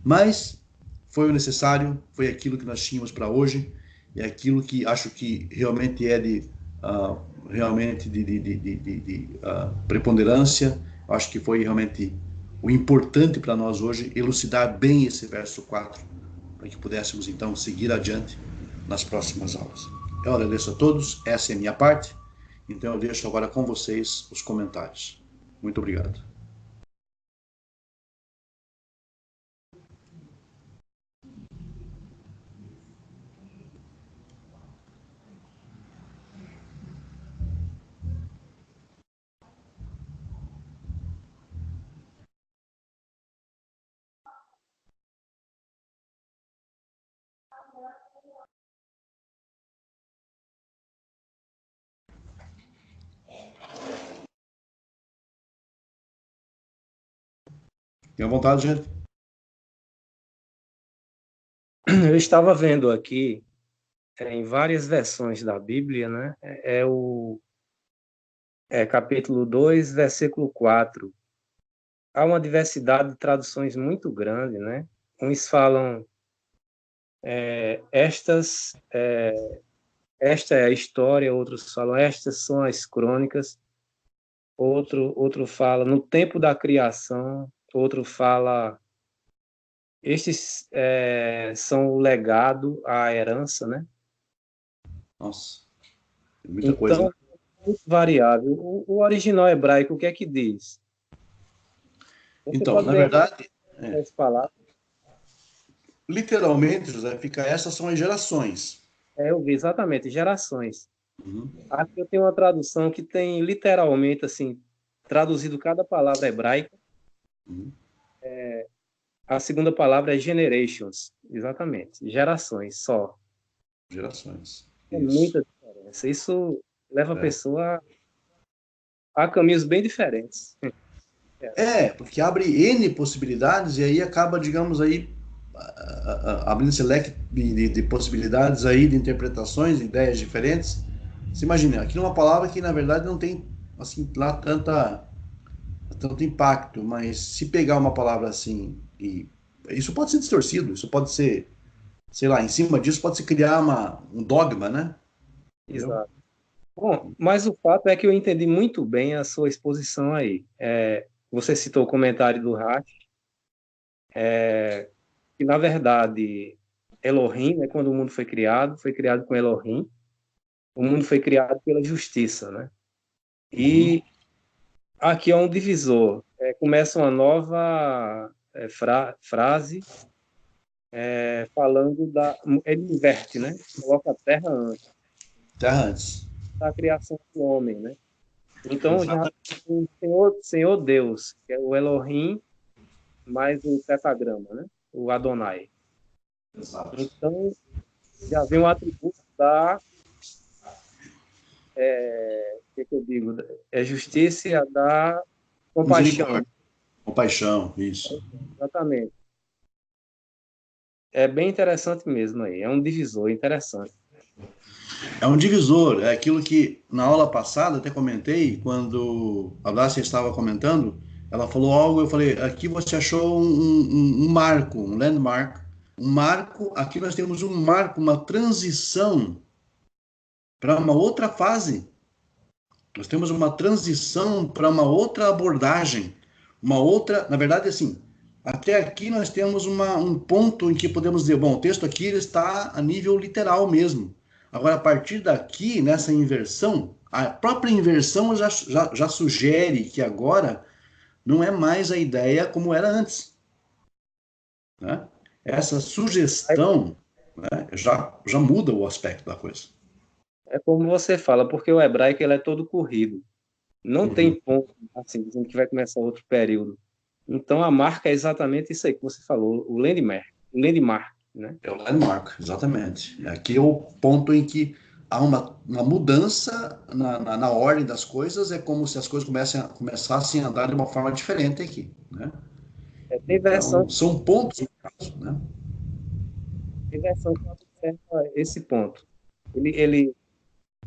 mas foi o necessário, foi aquilo que nós tínhamos para hoje, e aquilo que acho que realmente é de preponderância. Acho que foi realmente o importante para nós hoje, elucidar bem esse verso 4, para que pudéssemos então seguir adiante nas próximas aulas. Eu agradeço a todos, essa é a minha parte, então eu deixo agora com vocês os comentários. Muito obrigado. Tenha vontade, gente. Eu estava vendo aqui, em várias versões da Bíblia, né? O capítulo 2, versículo 4. Há uma diversidade de traduções muito grande, né? Uns falam esta é a história, outros falam estas são as crônicas, outro fala no tempo da criação, outro fala estes são o legado, a herança, né? Nossa, tem muita coisa, né? Muito variável. O original hebraico, o que é que diz? Você então, na verdade, as palavras? Literalmente, José, fica essas são as gerações. Eu vi, exatamente, gerações. Uhum. Aqui eu tenho uma tradução que tem literalmente, assim, traduzido cada palavra hebraica. Uhum. A segunda palavra é generations, exatamente, gerações só. Gerações. É muita diferença. Isso leva a pessoa a caminhos bem diferentes. Porque abre N possibilidades e aí acaba, digamos aí, abrindo esse leque de possibilidades aí, de interpretações, de ideias diferentes. Você imagina, aqui numa palavra que na verdade não tem assim lá tanto impacto, mas se pegar uma palavra assim, e isso pode ser distorcido, isso pode ser, sei lá, em cima disso pode se criar um dogma, né? Exato. Bom, mas o fato é que eu entendi muito bem a sua exposição aí. Você citou o comentário do Hack, que na verdade Elohim, né, quando o mundo foi criado com Elohim, o mundo foi criado pela justiça, né? E aqui é um divisor. Começa uma nova frase falando ele inverte, né? Coloca a terra antes. Terra antes. Da criação do homem, né? Então, já o Senhor Deus, que é o Elohim, mais o tetragrama, né? O Adonai. Exato. Então, já vem um atributo da que eu digo? É justiça da compaixão. Compaixão, isso. Exatamente. É bem interessante mesmo aí. É um divisor interessante. É um divisor. É aquilo que na aula passada até comentei, quando a Blásia estava comentando, ela falou algo, eu falei, aqui você achou um marco, um landmark. Um marco, aqui nós temos um marco, uma transição para uma outra fase. Nós temos uma transição para uma outra abordagem, uma outra, na verdade, assim, até aqui nós temos um ponto em que podemos dizer, bom, o texto aqui ele está a nível literal mesmo. Agora, a partir daqui, nessa inversão, a própria inversão já sugere que agora não é mais a ideia como era antes. Né? Essa sugestão, né, já muda o aspecto da coisa. É como você fala, porque o hebraico ele é todo corrido. Não tem ponto, assim, dizendo que vai começar outro período. Então, a marca é exatamente isso aí que você falou, o landmark, né? É o landmark, exatamente. Aqui é o ponto em que há uma mudança na ordem das coisas, é como se as coisas começassem a andar de uma forma diferente aqui, né? Tem versão... Então, são pontos, no caso, né? Tem versão que observa esse ponto. Ele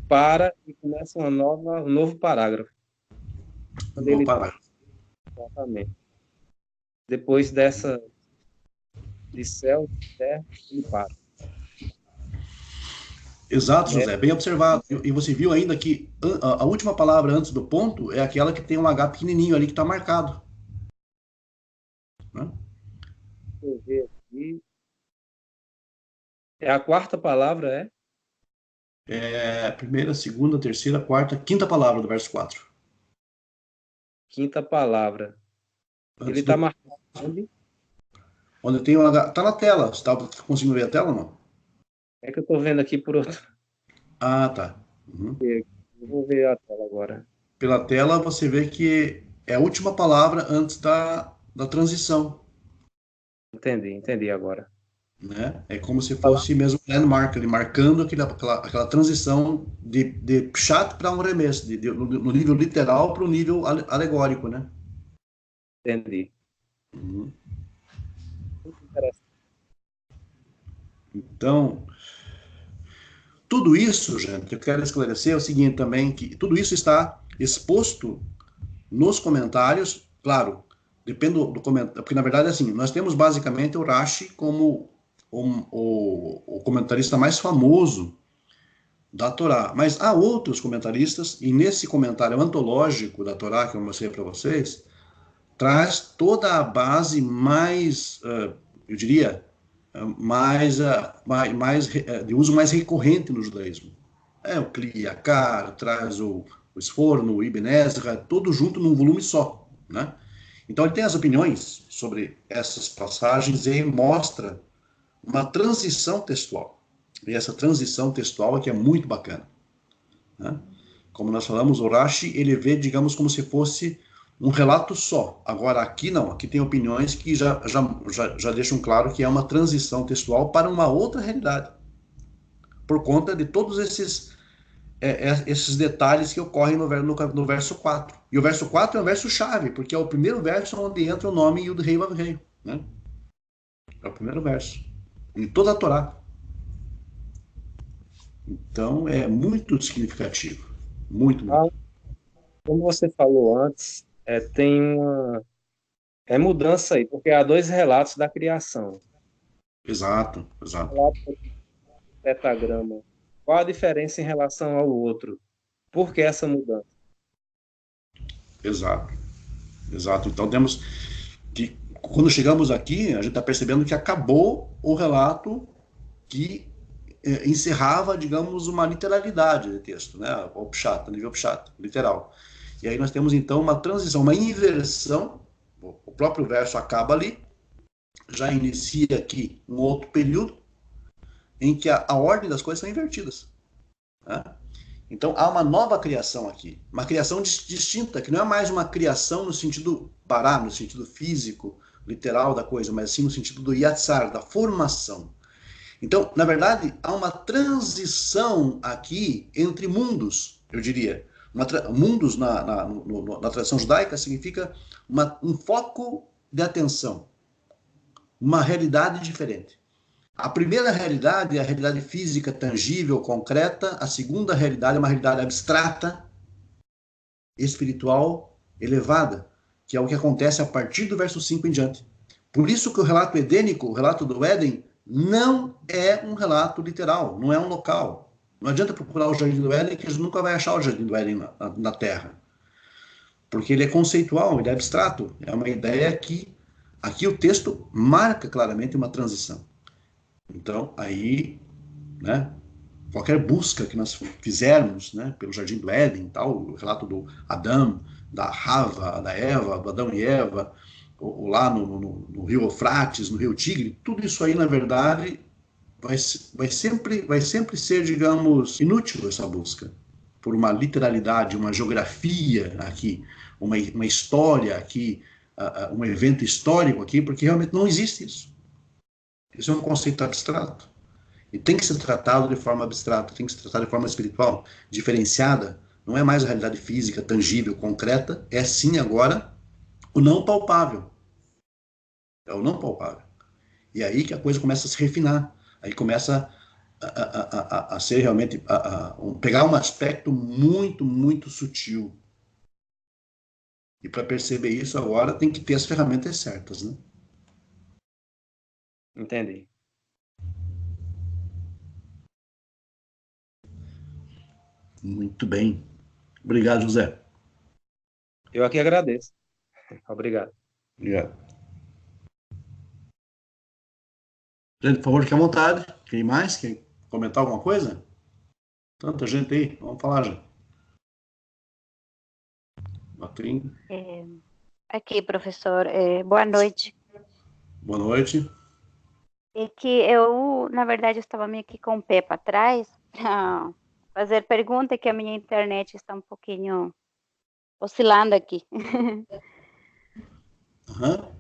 para e começa um novo parágrafo. Quando Vou ele parar. exatamente. Depois dessa de céu, de terra, ele para. Exato, Né? José, bem observado. E você viu ainda que a última palavra antes do ponto é aquela que tem um H pequenininho ali que está marcado. Né? Deixa eu ver aqui. É a quarta palavra, é? É a primeira, segunda, terceira, quarta, quinta palavra do verso 4. Quinta palavra. Ele Antes está do, marcado onde? onde tem o H. Está na tela. Você está conseguindo ver a tela ou não? É que eu estou vendo aqui por outro. Ah, tá. Uhum. Eu vou ver a tela agora. Pela tela você vê que é a última palavra antes da transição. Entendi agora. Né? É como se fosse mesmo um landmark, ali, marcando aquela transição de pshat para um remesso, no nível literal para o nível alegórico, né? Entendi. Uhum. Muito interessante. Então, tudo isso, gente, eu quero esclarecer o seguinte também, que tudo isso está exposto nos comentários, claro, depende do comentário, porque na verdade, assim, nós temos basicamente o Rashi como o comentarista mais famoso da Torá. Mas há outros comentaristas, e nesse comentário antológico da Torá que eu mostrei para vocês, traz toda a base mais, eu diria, de uso mais recorrente no judaísmo. É o Kli Yakar, traz o Sforno, o Ibn Ezra, tudo junto num volume só, né? Então ele tem as opiniões sobre essas passagens e mostra uma transição textual. E essa transição textual aqui é muito bacana. Né? Como nós falamos, o Rashi, ele vê, digamos, como se fosse um relato só. Agora, aqui não, aqui tem opiniões que já deixam claro que é uma transição textual para uma outra realidade, por conta de todos esses detalhes que ocorrem no verso 4. E o verso 4 é um verso chave, porque é o primeiro verso onde entra o nome Yud Rei Vav Rei, né? É o primeiro verso, em toda a Torá. Então, é muito significativo, muito, Ah, muito. como você falou antes, tem uma mudança aí, porque há dois relatos da criação. Exato, exato. O relato do tetragrama. Qual a diferença em relação ao outro? Por que essa mudança? Exato, exato. Então temos que, quando chegamos aqui, a gente está percebendo que acabou o relato que encerrava, digamos, uma literalidade de texto, né? O pshat, o nível pshat, literal. E aí nós temos então uma transição, uma inversão. O próprio verso acaba ali, já inicia aqui um outro período em que a ordem das coisas são invertidas. Né? Então há uma nova criação aqui, uma criação distinta, que não é mais uma criação no sentido bará, no sentido físico, literal da coisa, mas sim no sentido do yatsar, da formação. Então, na verdade, há uma transição aqui entre mundos, eu diria. Mundos na tradição judaica significa um foco de atenção, uma realidade diferente. A primeira realidade é a realidade física, tangível, concreta. A segunda realidade é uma realidade abstrata, espiritual, elevada, que é o que acontece a partir do verso 5 em diante. Por isso que o relato edênico, o relato do Éden, não é um relato literal, não é um local. Não adianta procurar o Jardim do Éden, que a gente nunca vai achar o Jardim do Éden na Terra. Porque ele é conceitual, ele é abstrato. É uma ideia que aqui o texto marca claramente uma transição. Então, aí, né, qualquer busca que nós fizermos, né, pelo Jardim do Éden, tal, o relato do Adão, da Rava, da Eva, do Adão e Eva, ou lá no Rio Eufrates, no Rio Tigre, tudo isso aí, na verdade, vai sempre ser, digamos, inútil essa busca, por uma literalidade, uma geografia aqui, uma história aqui, um evento histórico aqui, porque realmente não existe isso. Isso é um conceito abstrato. E tem que ser tratado de forma abstrata, tem que ser tratado de forma espiritual, diferenciada. Não é mais a realidade física, tangível, concreta, é sim agora o não palpável. É o não palpável. E aí que a coisa começa a se refinar. Aí começa a ser realmente, pegar um aspecto muito, muito sutil. E para perceber isso agora tem que ter as ferramentas certas, né? Entendi. Muito bem. Obrigado, José. Eu aqui agradeço. Obrigado. Obrigado. Gente, por favor, fique à vontade. Quem mais? Quer comentar alguma coisa? Tanta gente aí. Vamos falar, gente. Matrim, É, aqui, professor, boa noite. boa noite. É que eu, na verdade, estava meio que com o pé para trás para fazer pergunta, que a minha internet está um pouquinho oscilando aqui. Uhum.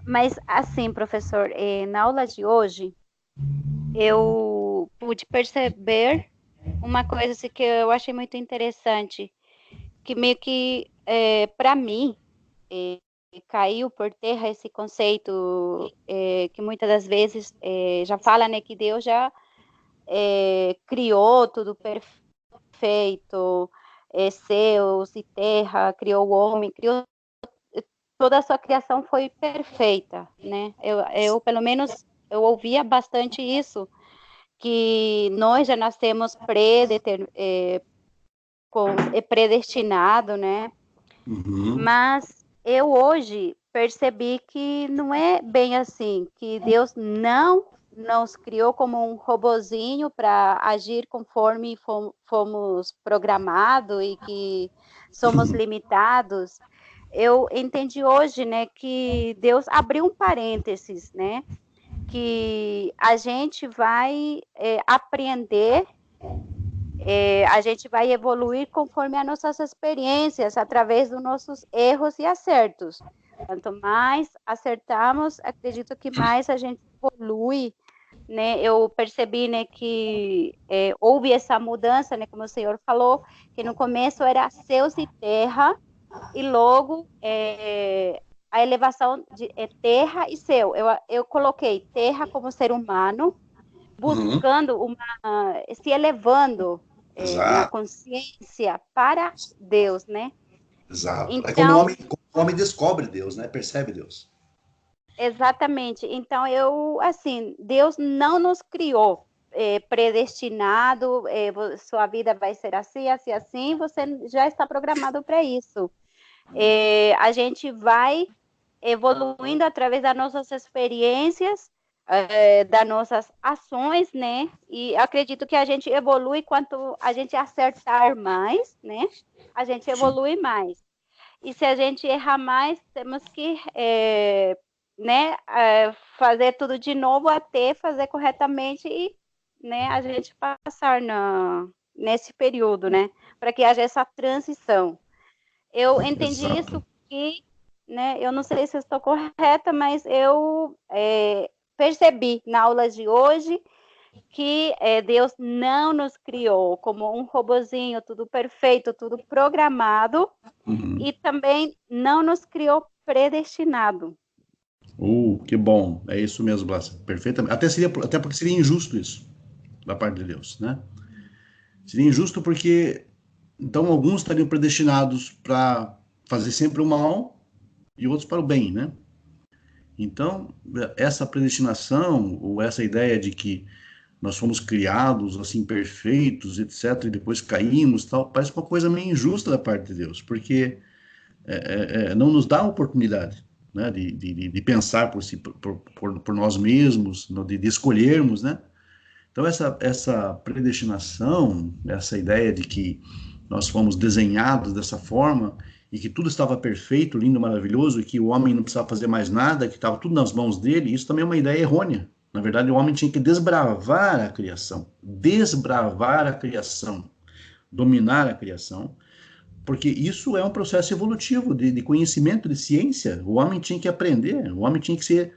Mas, assim, professor, na aula de hoje, eu pude perceber uma coisa assim, que eu achei muito interessante, que meio que, para mim, caiu por terra esse conceito que muitas das vezes já fala, né, que Deus já criou tudo perfeito, céus e terra, criou o homem, criou toda a sua criação foi perfeita, né? Eu pelo menos eu ouvia bastante isso, que nós já nascemos predestinado, né? Uhum. Mas eu hoje percebi que não é bem assim, que Deus não nos criou como um robozinho para agir conforme fomos programados e que somos limitados. Eu entendi hoje, né, que Deus abriu um parênteses, né, que a gente vai aprender, a gente vai evoluir conforme as nossas experiências, através dos nossos erros e acertos. Quanto mais acertamos, acredito que mais a gente evolui, né? Eu percebi, né, que houve essa mudança, né, como o senhor falou, que no começo era céus e terra, e logo a elevação de terra e céu. Eu coloquei terra como ser humano, Uhum. buscando se elevando na Exato, consciência para Deus, né? exato. É quando Então, o homem descobre Deus, né? Percebe Deus. exatamente. Então, assim, Deus não nos criou predestinado, sua vida vai ser assim, assim, assim, você já está programado para isso. A gente vai evoluindo através das nossas experiências, das nossas ações, né? E acredito que a gente evolui quanto a gente acertar mais, né? A gente evolui mais. E se a gente errar mais, temos que, né, fazer tudo de novo até fazer corretamente e, né, a gente passar nesse período, né? Para que haja essa transição. Eu entendi Exato. isso que, né, eu não sei se eu estou correta, mas eu percebi na aula de hoje que Deus não nos criou como um robozinho, tudo perfeito, tudo programado, Uhum. e também não nos criou predestinado. Que bom. É isso mesmo, Blas. Perfeitamente. Até porque seria injusto isso, da parte de Deus, né? Seria injusto porque, então, alguns estariam predestinados para fazer sempre o mal e outros para o bem, né? Então, essa predestinação, ou essa ideia de que nós fomos criados assim perfeitos, etc., e depois caímos, tal, parece uma coisa meio injusta da parte de Deus, porque não nos dá a oportunidade, né, de pensar por, si, por nós mesmos, de escolhermos, né? Então essa predestinação, essa ideia de que nós fomos desenhados dessa forma e que tudo estava perfeito, lindo, maravilhoso, e que o homem não precisava fazer mais nada, que estava tudo nas mãos dele, isso também é uma ideia errônea. Na verdade, o homem tinha que desbravar a criação, dominar a criação, porque isso é um processo evolutivo de conhecimento, de ciência. O homem tinha que aprender, o homem tinha que ser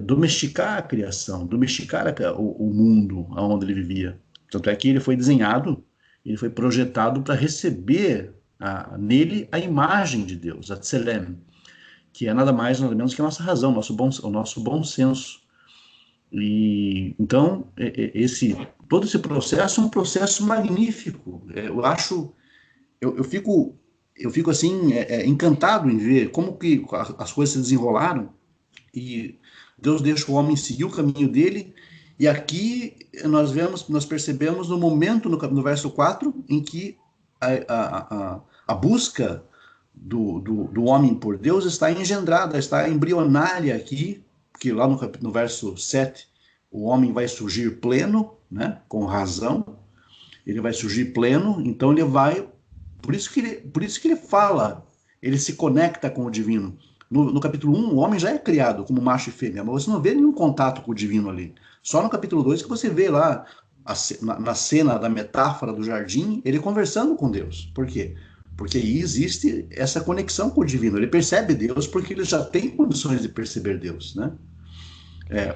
domesticar a criação, domesticar o mundo onde ele vivia. Tanto é que ele foi desenhado, ele foi projetado para receber nele a imagem de Deus, a Tselem, que é nada mais, nada menos que a nossa razão, o nosso bom senso. E então todo esse processo é um processo magnífico. Eu fico assim encantado em ver como que as coisas se desenrolaram e Deus deixa o homem seguir o caminho dele. E aqui nós percebemos no momento, no verso 4, em que a busca do homem por Deus está engendrada, está embrionária aqui, porque lá no verso 7, o homem vai surgir pleno, né, com razão, ele vai surgir pleno, então ele vai, por isso que ele fala, ele se conecta com o divino. No capítulo 1, o homem já é criado como macho e fêmea, mas você não vê nenhum contato com o divino ali. Só no capítulo 2 que você vê lá, na cena da metáfora do jardim, ele conversando com Deus. Por quê? Porque aí existe essa conexão com o divino. Ele percebe Deus porque ele já tem condições de perceber Deus, né?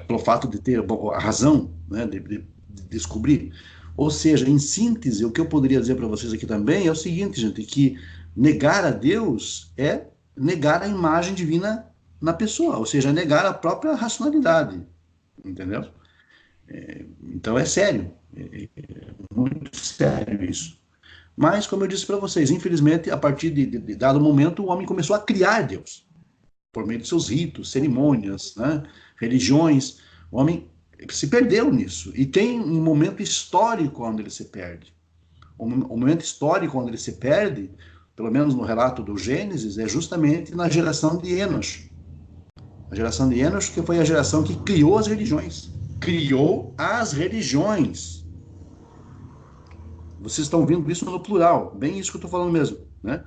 Pelo fato de ter a razão, né, de descobrir. Ou seja, em síntese, o que eu poderia dizer para vocês aqui também é o seguinte, gente, que negar a Deus é negar a imagem divina na pessoa, ou seja, negar a própria racionalidade, entendeu? Então é sério, é muito sério isso. Mas, como eu disse para vocês, infelizmente, a partir de dado momento, o homem começou a criar Deus, por meio de seus ritos, cerimônias, né, religiões. O homem se perdeu nisso, e tem um momento histórico onde ele se perde. O momento histórico onde ele se perde, pelo menos no relato do Gênesis, é justamente na geração de Enosh. A geração de Enosh, que foi a geração que criou as religiões. Criou as religiões. Vocês estão vendo isso no plural, bem isso que eu estou falando mesmo, né?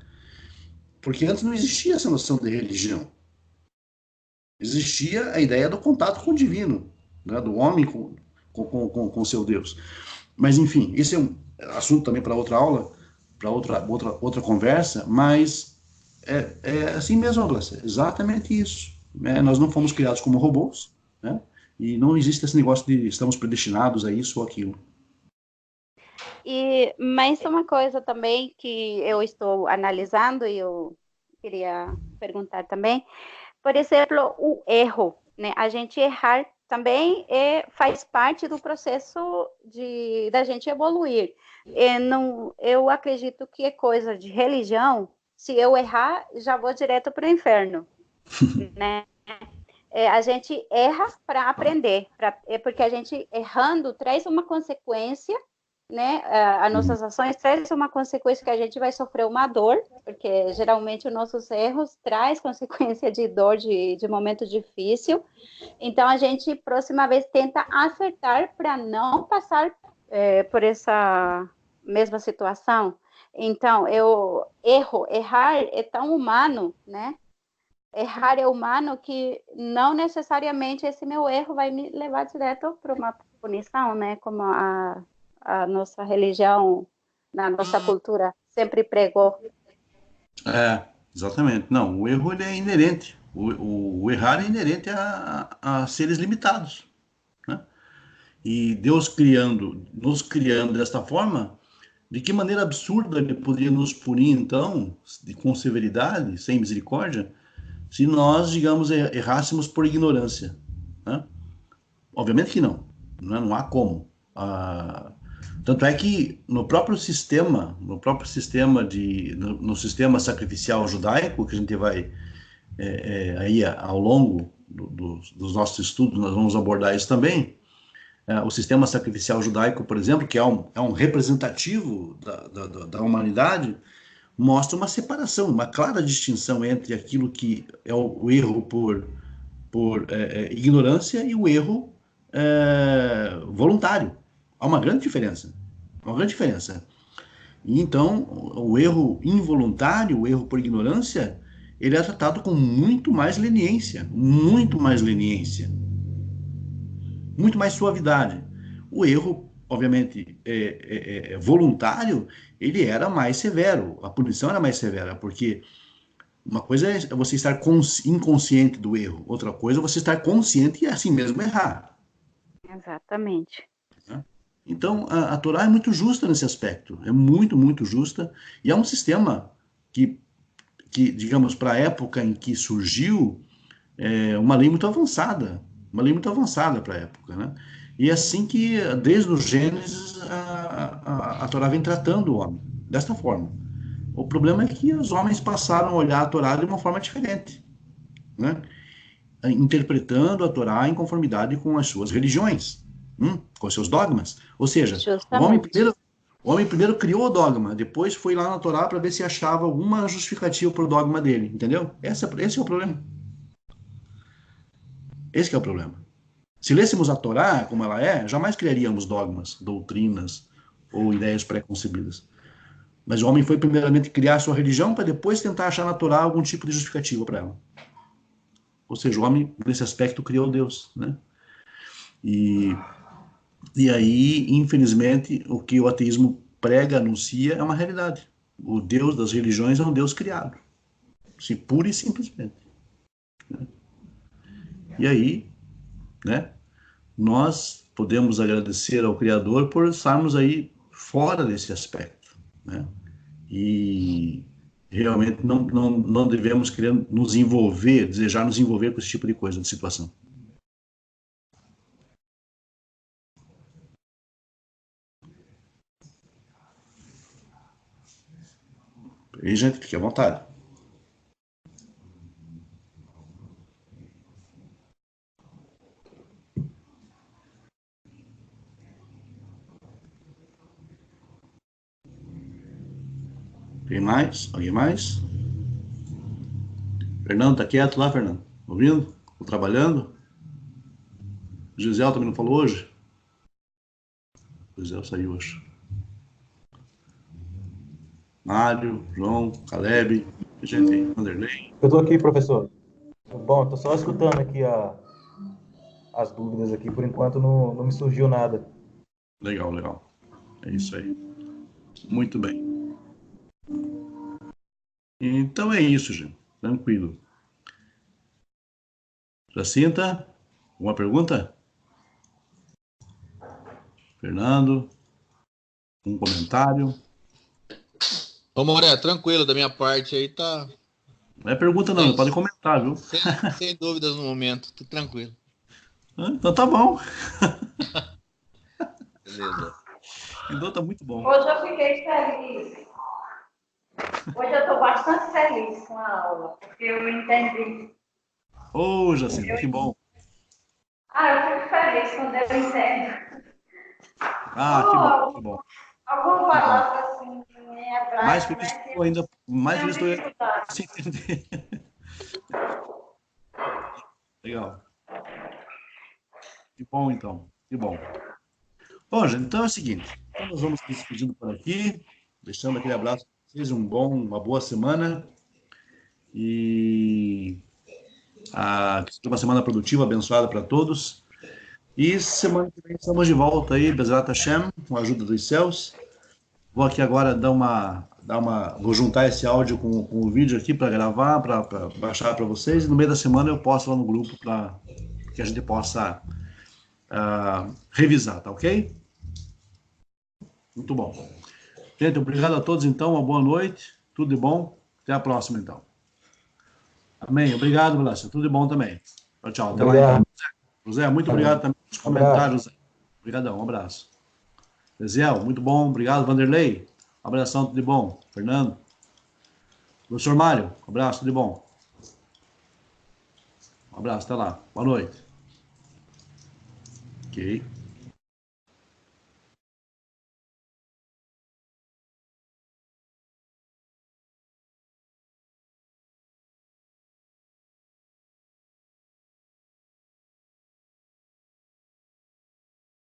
Porque antes não existia essa noção de religião. Existia a ideia do contato com o divino, né? Do homem com seu Deus. Mas, enfim, esse é um assunto também para outra aula, para outra conversa, mas é assim mesmo, Douglas, exatamente isso. Nós não fomos criados como robôs, né? E não existe esse negócio de estamos predestinados a isso ou aquilo. Mas uma coisa também que eu estou analisando e eu queria perguntar também, por exemplo, o erro, né? A gente errar também faz parte do processo da gente evoluir. Eu acredito que é coisa de religião. Se eu errar, já vou direto para o inferno, né? A gente erra para aprender, porque a gente errando traz uma consequência, né? As nossas ações trazem uma consequência que a gente vai sofrer uma dor, porque geralmente os nossos erros traz consequência de dor, de momento difícil. Então a gente, próxima vez, tenta acertar para não passar por essa mesma situação. Então, errar é tão humano, né? Errar é humano que não necessariamente esse meu erro vai me levar direto para uma punição, né? Como a nossa religião, na nossa cultura, sempre pregou. Exatamente. Não, o erro ele é inerente. O errar é inerente a seres limitados, né? E Deus nos criando desta forma, de que maneira absurda ele poderia nos punir, então, com severidade, sem misericórdia, se nós, digamos, errássemos por ignorância, né? Obviamente que não, né? Não há como. Tanto é que no sistema sacrificial judaico, que a gente vai aí ao longo dos nossos estudos, nós vamos abordar isso também. O sistema sacrificial judaico, por exemplo, que é um representativo da humanidade, mostra uma separação, uma clara distinção entre aquilo que é o erro por ignorância e o erro voluntário. Há uma grande diferença. E então, o erro involuntário, o erro por ignorância, ele é tratado com muito mais leniência, muito mais suavidade. O erro, obviamente, voluntário, ele era mais severo, a punição era mais severa, porque uma coisa é você estar inconsciente do erro, outra coisa é você estar consciente e assim mesmo errar. Exatamente. Então, a Torá é muito justa nesse aspecto, é muito, muito justa, e é um sistema que digamos, para a época em que surgiu, uma lei muito avançada, uma lei muito avançada para a época, né? E é assim que, desde o Gênesis, a Torá vem tratando o homem, desta forma. O problema é que os homens passaram a olhar a Torá de uma forma diferente, né? Interpretando a Torá em conformidade com as suas religiões, com os seus dogmas. Ou seja, Justamente. o homem primeiro criou o dogma, depois foi lá na Torá para ver se achava alguma justificativa para o dogma dele, entendeu? Esse é o problema. Esse que é o problema. Se lêssemos a Torá como ela é, jamais criaríamos dogmas, doutrinas ou ideias pré-concebidas. Mas o homem foi primeiramente criar a sua religião para depois tentar achar na Torá algum tipo de justificativa para ela. Ou seja, o homem, nesse aspecto, criou Deus, né? E aí, infelizmente, o que o ateísmo prega, anuncia, é uma realidade. O Deus das religiões é um Deus criado. Assim, pura e simplesmente. E aí, né, nós podemos agradecer ao Criador por estarmos aí fora desse aspecto, né? E realmente não devemos querer nos envolver, desejar nos envolver com esse tipo de coisa, de situação. E, gente, fique à vontade. Tem mais? Alguém mais? Fernando, tá quieto lá, Fernando? Ouvindo? Tô trabalhando? Gisele também não falou hoje? Gisele saiu hoje. Mário, João, Caleb, gente, Vanderlei. Eu tô aqui, professor. Bom, tô só escutando aqui as dúvidas aqui. Por enquanto não me surgiu nada. Legal, legal. É isso aí. Muito bem. Então é isso, gente. Tranquilo. Jacinta, alguma pergunta? Fernando, um comentário? Ô, Moré, tranquilo, da minha parte aí tá Não é pergunta não, pode comentar, viu? sem dúvidas no momento, tudo tranquilo. Então tá bom. Beleza. Então tá muito bom. Hoje eu fiquei feliz. Hoje eu estou bastante feliz com a aula, porque eu entendi. Ô, Jacinta, que bom. Eu fico feliz quando eu entendo. Que bom. Alguma palavra assim em hebraico, Mais feliz né? estou ainda, mais feliz estou Dificuldade. se entender. Legal. Que bom, então. Que bom. Bom, gente, então é o seguinte. Então nós vamos se despedindo por aqui, deixando aquele abraço para vocês, uma boa semana. E que seja uma semana produtiva, abençoada para todos. E semana que vem estamos de volta aí, Bezrat Hashem, com a ajuda dos céus. Vou aqui agora vou juntar esse áudio com o vídeo aqui para gravar, para baixar para vocês. E no meio da semana eu posto lá no grupo para que a gente possa revisar, tá ok? Muito bom. Gente, obrigado a todos então, uma boa noite, tudo de bom. Até a próxima então. Amém. Obrigado, Blas. Tudo de bom também. Tchau, tchau. Até lá então. José, muito obrigado também pelos comentários. José. Obrigadão, um abraço. Eziel, muito bom, obrigado. Vanderlei, um abração, tudo de bom. Fernando. Professor Mário, um abraço, tudo de bom. Um abraço, até lá. Boa noite. Ok.